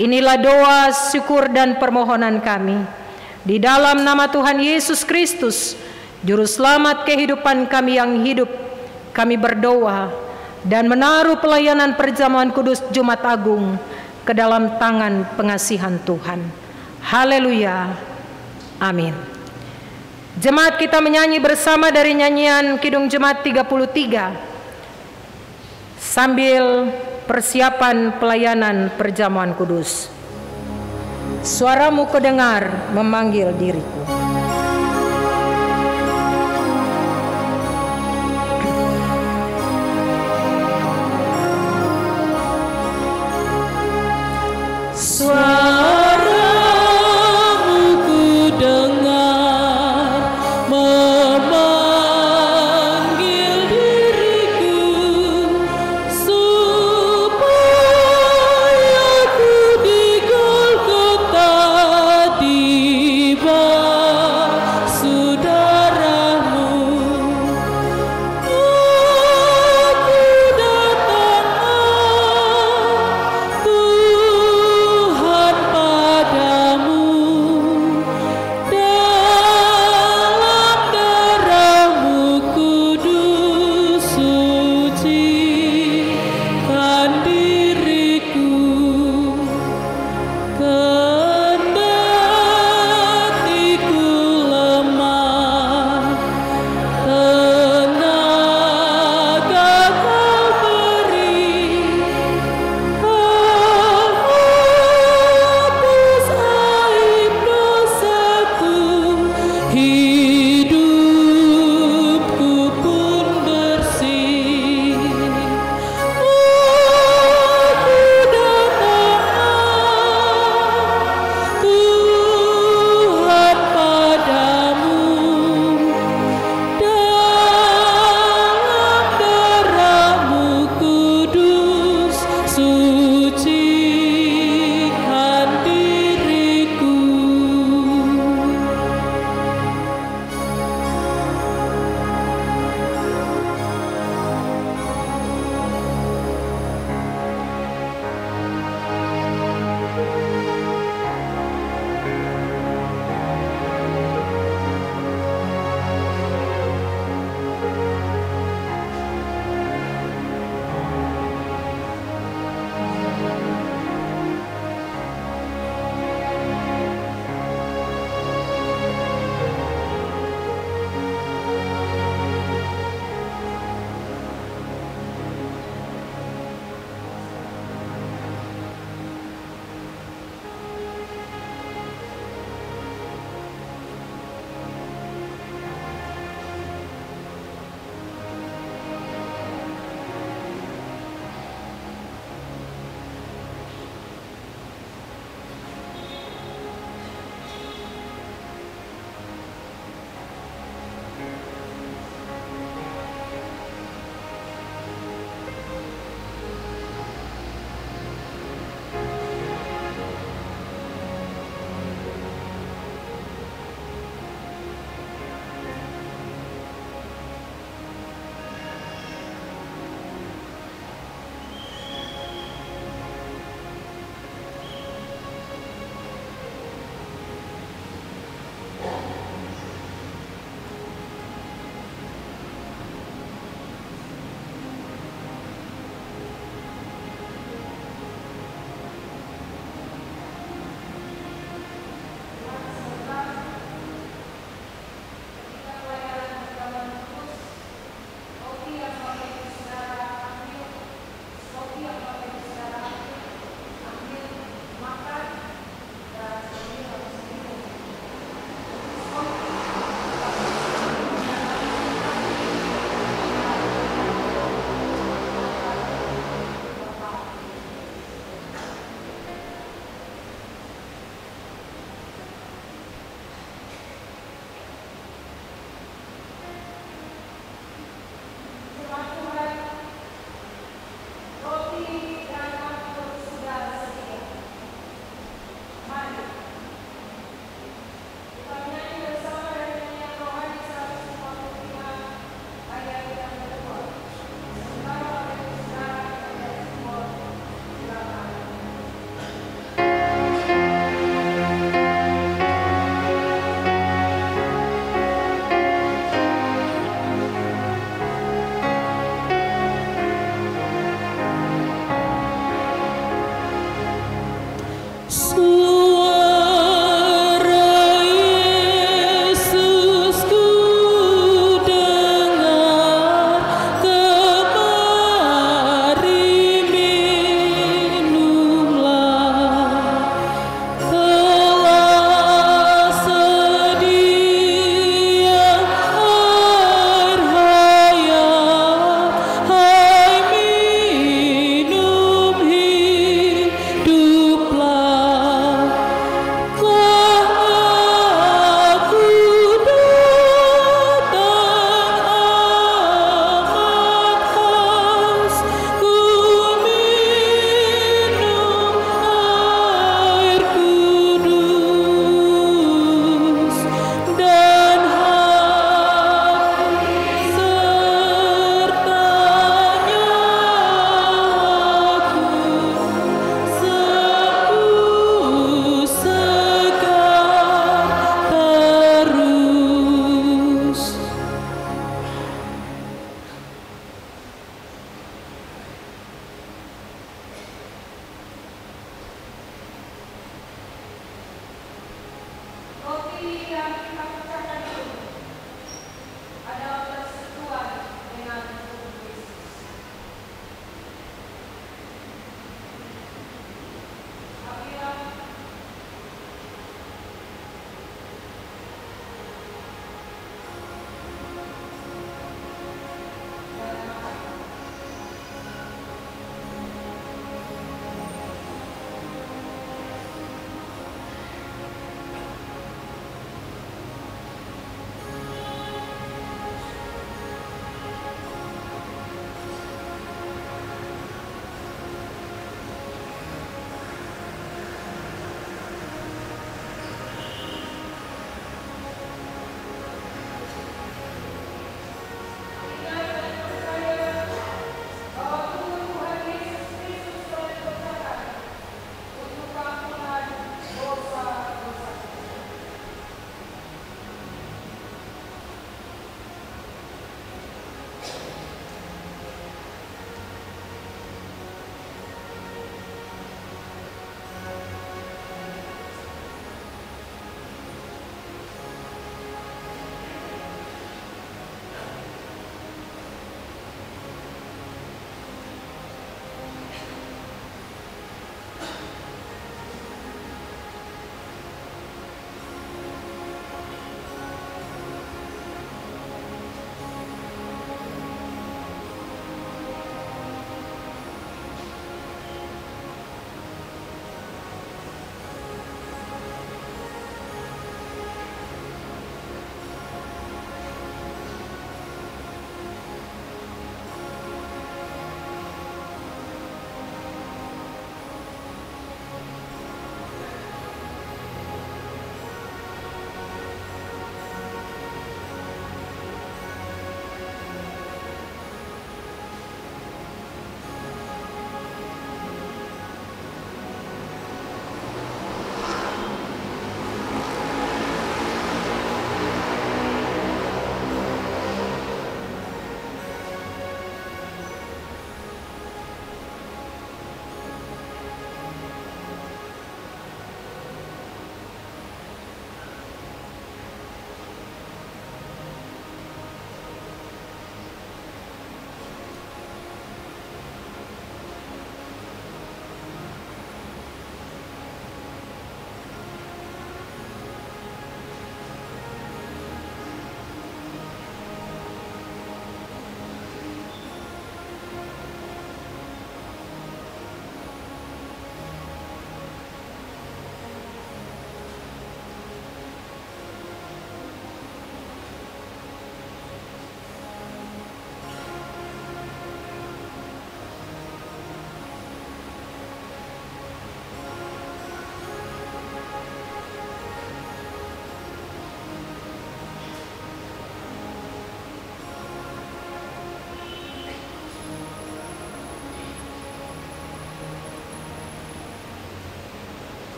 Inilah doa, syukur, dan permohonan kami. Di dalam nama Tuhan Yesus Kristus, Juru Selamat kehidupan kami yang hidup, kami berdoa dan menaruh pelayanan perjamuan kudus Jumat Agung ke dalam tangan pengasihan Tuhan. Haleluya. Amin. Jemaat kita menyanyi bersama dari nyanyian Kidung Jemaat 33 sambil persiapan pelayanan perjamuan kudus. Suaramu kedengar memanggil diriku. Suaramu ku dengar memanggil diriku, supaya ku di Golgota dibayar.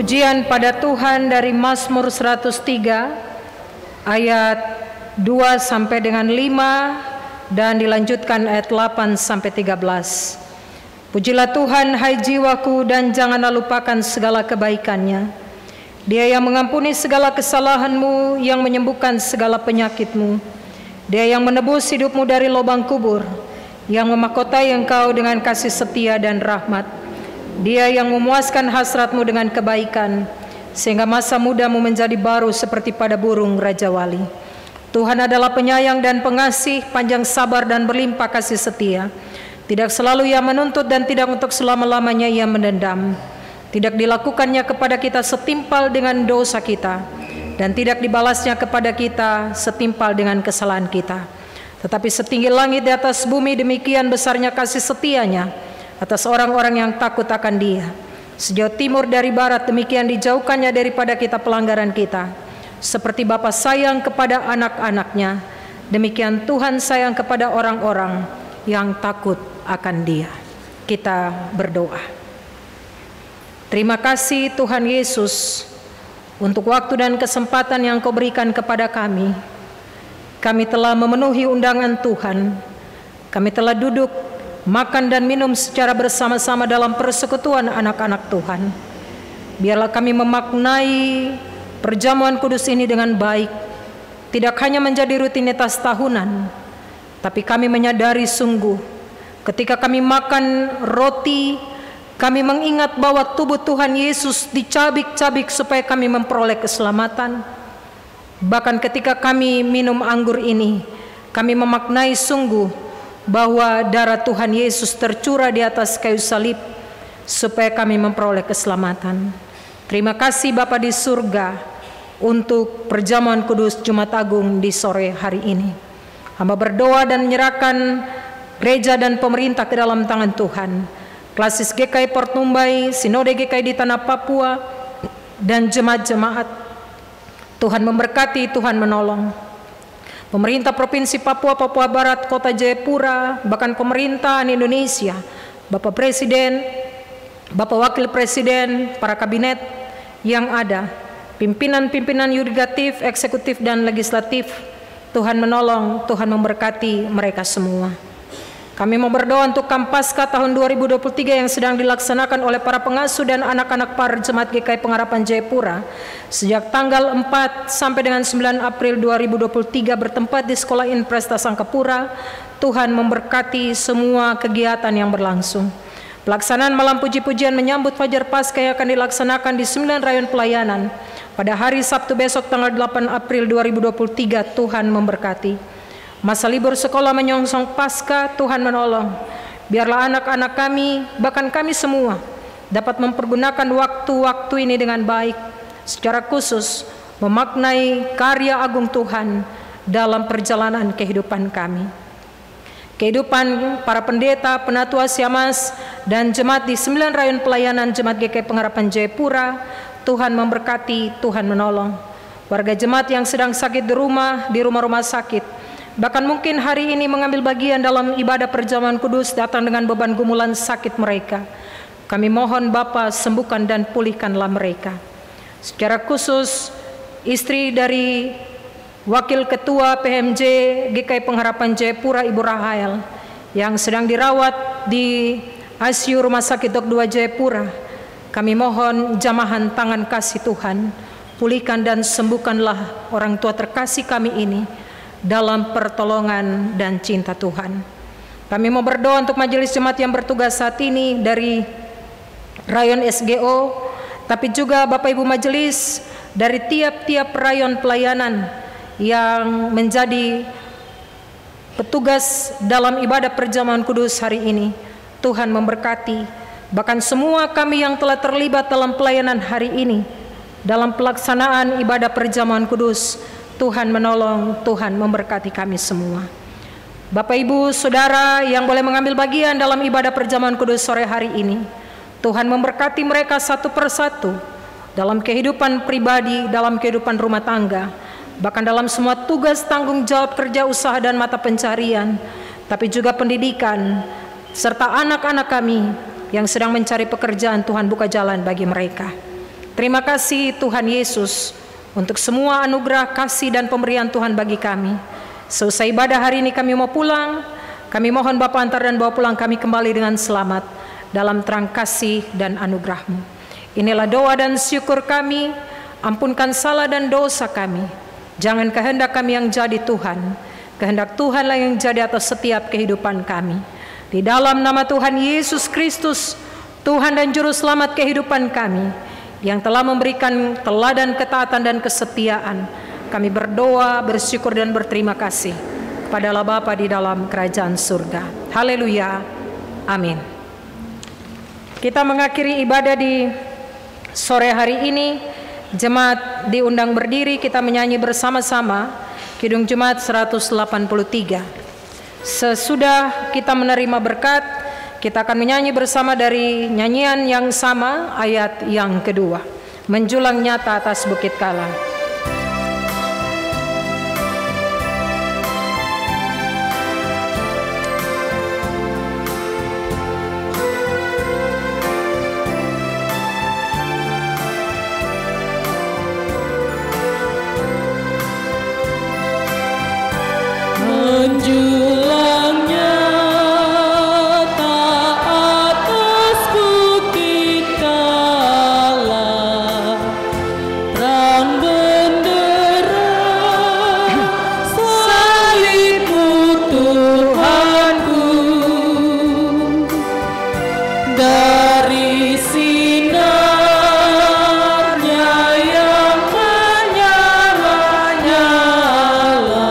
Pujian pada Tuhan dari Mazmur 103 ayat 2 sampai dengan 5 dan dilanjutkan ayat 8 sampai 13. Pujilah Tuhan hai jiwaku dan janganlah lupakan segala kebaikannya. Dia yang mengampuni segala kesalahanmu, yang menyembuhkan segala penyakitmu. Dia yang menebus hidupmu dari lubang kubur, yang memahkotai engkau dengan kasih setia dan rahmat. Dia yang memuaskan hasratmu dengan kebaikan, sehingga masa mudamu menjadi baru seperti pada burung Raja Wali. Tuhan adalah penyayang dan pengasih, panjang sabar dan berlimpah kasih setia. Tidak selalu Ia menuntut dan tidak untuk selama-lamanya Ia mendendam. Tidak dilakukannya kepada kita setimpal dengan dosa kita, dan tidak dibalasnya kepada kita setimpal dengan kesalahan kita. Tetapi setinggi langit di atas bumi, demikian besarnya kasih setianya atas orang-orang yang takut akan Dia. Sejauh timur dari barat, demikian dijauhkannya daripada kita pelanggaran kita. Seperti Bapa sayang kepada anak-anaknya, demikian Tuhan sayang kepada orang-orang yang takut akan Dia. Kita berdoa. Terima kasih Tuhan Yesus untuk waktu dan kesempatan yang Kau berikan kepada kami. Kami telah memenuhi undangan Tuhan. Kami telah duduk, makan dan minum secara bersama-sama dalam persekutuan anak-anak Tuhan. Biarlah kami memaknai perjamuan kudus ini dengan baik. Tidak hanya menjadi rutinitas tahunan, tapi kami menyadari sungguh ketika kami makan roti, kami mengingat bahwa tubuh Tuhan Yesus dicabik-cabik supaya kami memperoleh keselamatan. Bahkan ketika kami minum anggur ini, kami memaknai sungguh bahwa darah Tuhan Yesus tercurah di atas kayu salib supaya kami memperoleh keselamatan. Terima kasih Bapa di surga untuk perjamuan kudus Jumat Agung di sore hari ini. Hamba berdoa dan menyerahkan gereja dan pemerintah ke dalam tangan Tuhan. Klasis GKI Portumbai, Sinode GKI di Tanah Papua, dan jemaat-jemaat. Tuhan memberkati, Tuhan menolong. Pemerintah Provinsi Papua, Papua Barat, Kota Jayapura, bahkan pemerintahan Indonesia, Bapak Presiden, Bapak Wakil Presiden, para kabinet yang ada, pimpinan-pimpinan yudikatif, eksekutif, dan legislatif, Tuhan menolong, Tuhan memberkati mereka semua. Kami mau berdoa untuk Kampaska tahun 2023 yang sedang dilaksanakan oleh para pengasuh dan anak-anak para jemaat GKI Pengharapan Jayapura sejak tanggal 4 sampai dengan 9 April 2023 bertempat di Sekolah Inpresta Sangkapura. Tuhan memberkati semua kegiatan yang berlangsung. Pelaksanaan malam puji-pujian menyambut Fajar Paskah yang akan dilaksanakan di 9 rayon pelayanan pada hari Sabtu besok tanggal 8 April 2023. Tuhan memberkati. Masa libur sekolah menyongsong Paskah, Tuhan menolong. Biarlah anak-anak kami, bahkan kami semua, dapat mempergunakan waktu-waktu ini dengan baik. Secara khusus, memaknai karya agung Tuhan dalam perjalanan kehidupan kami. Kehidupan para pendeta, penatua Siamas, dan jemaat di 9 rayon pelayanan Jemaat GKI Pengharapan Jayapura, Tuhan memberkati, Tuhan menolong. Warga jemaat yang sedang sakit di rumah-rumah sakit, bahkan mungkin hari ini mengambil bagian dalam ibadah perjamuan kudus, datang dengan beban gumulan sakit mereka. Kami mohon Bapa sembuhkan dan pulihkanlah mereka. Secara khusus istri dari Wakil Ketua PMJ GKI Pengharapan Jayapura, Ibu Rahael, yang sedang dirawat di ICU Rumah Sakit Dok 2 Jayapura, kami mohon jamahan tangan kasih Tuhan, pulihkan dan sembuhkanlah orang tua terkasih kami ini dalam pertolongan dan cinta Tuhan. Kami mau berdoa untuk majelis jemaat yang bertugas saat ini dari rayon SGO, tapi juga Bapak Ibu majelis dari tiap-tiap rayon pelayanan yang menjadi petugas dalam ibadah perjamuan kudus hari ini. Tuhan memberkati, bahkan semua kami yang telah terlibat dalam pelayanan hari ini, dalam pelaksanaan ibadah perjamuan kudus. Tuhan menolong, Tuhan memberkati kami semua. Bapak Ibu Saudara yang boleh mengambil bagian dalam ibadah perjamuan kudus sore hari ini, Tuhan memberkati mereka satu persatu dalam kehidupan pribadi, dalam kehidupan rumah tangga, bahkan dalam semua tugas tanggung jawab kerja usaha dan mata pencarian, tapi juga pendidikan, serta anak-anak kami yang sedang mencari pekerjaan. Tuhan buka jalan bagi mereka. Terima kasih Tuhan Yesus untuk semua anugerah kasih dan pemberian Tuhan bagi kami. Selesai ibadah hari ini kami mau pulang. Kami mohon Bapa antar dan bawa pulang kami kembali dengan selamat dalam terang kasih dan anugerah-Mu. Inilah doa dan syukur kami. Ampunkan salah dan dosa kami. Jangan kehendak kami yang jadi Tuhan, kehendak Tuhanlah yang jadi atas setiap kehidupan kami. Di dalam nama Tuhan Yesus Kristus, Tuhan dan Juru Selamat kehidupan kami, yang telah memberikan teladan ketaatan dan kesetiaan, kami berdoa, bersyukur dan berterima kasih kepada Allah Bapa di dalam kerajaan surga. Haleluya. Amin. Kita mengakhiri ibadah di sore hari ini. Jemaat diundang berdiri, kita menyanyi bersama-sama Kidung Jemaat 183. Sesudah kita menerima berkat, kita akan menyanyi bersama dari nyanyian yang sama, ayat yang kedua, Menjulang Nyata Atas Bukit Kala. Menjulang nyata atas bukit kala, terang bendera salib-Mu Tuhanku, dari sinarnya yang menyala-nyala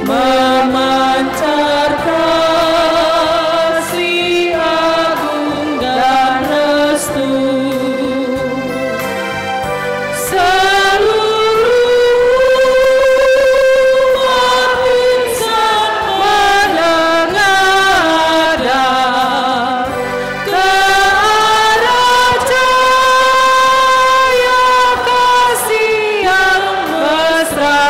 memancar kasih agung dan restu. Seluruh umat insan menengadah ke arah cahaya kasih yang mesra.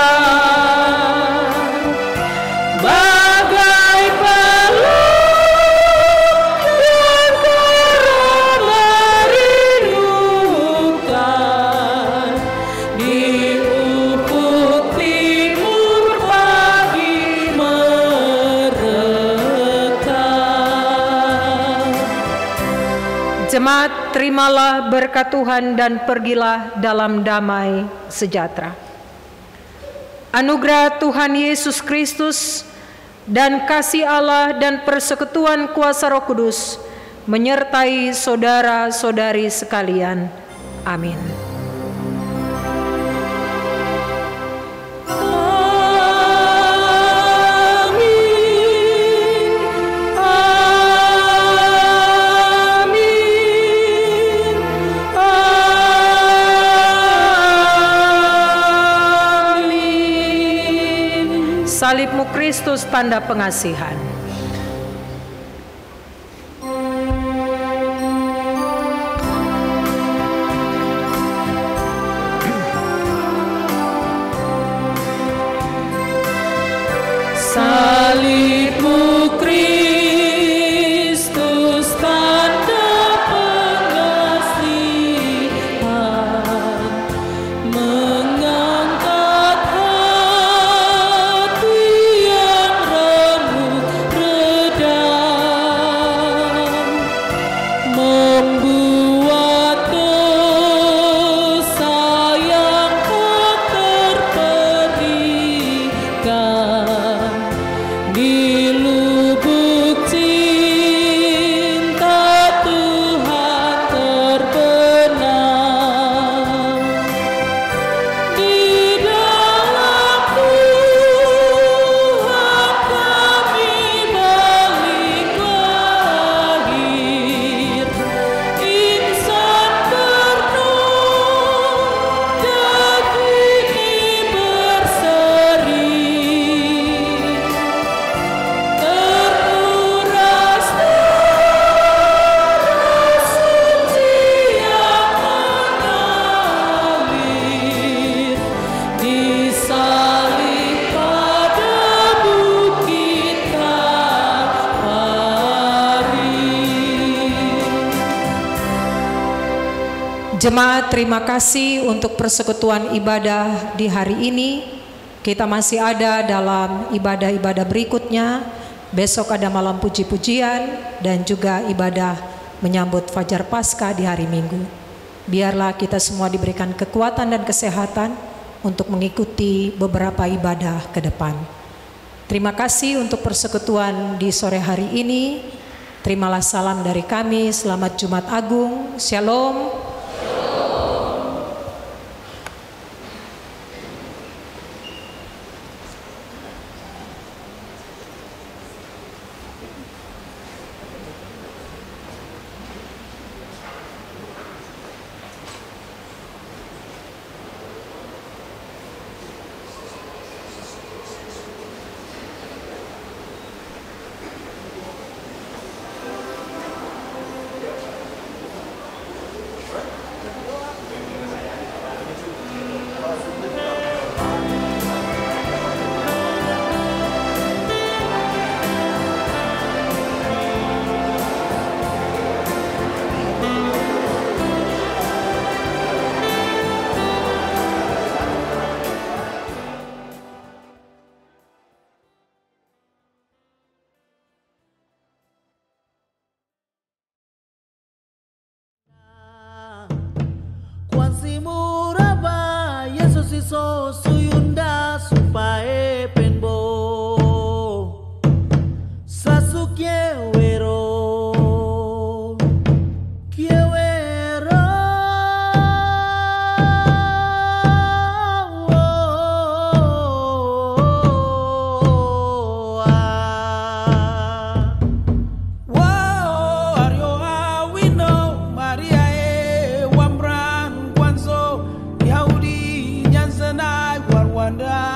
Bagai peluk yang kerap merindukan di ufuk timur pagi merekah. Jemaat, terimalah berkat Tuhan dan pergilah dalam damai sejahtera. Anugerah Tuhan Yesus Kristus dan kasih Allah dan persekutuan kuasa Roh Kudus menyertai saudara-saudari sekalian. Amin. Salib-Mu Kristus tanda pengasihan. Salib-Mu Kristus tanda pengasihan, mengangkat hati yang remuk Jemaat, terima kasih untuk persekutuan ibadah di hari ini. Kita masih ada dalam ibadah-ibadah berikutnya. Besok ada malam puji-pujian dan juga ibadah menyambut Fajar Paskah di hari Minggu. Biarlah kita semua diberikan kekuatan dan kesehatan untuk mengikuti beberapa ibadah ke depan. Terima kasih untuk persekutuan di sore hari ini. Terimalah salam dari kami. Selamat Jumat Agung. Shalom. So suyunda supae penbo Sasuke wero Kiewero Wow, Aryo Awino Maria Wambran Kwanso Yahudi Nyansanai Warwanda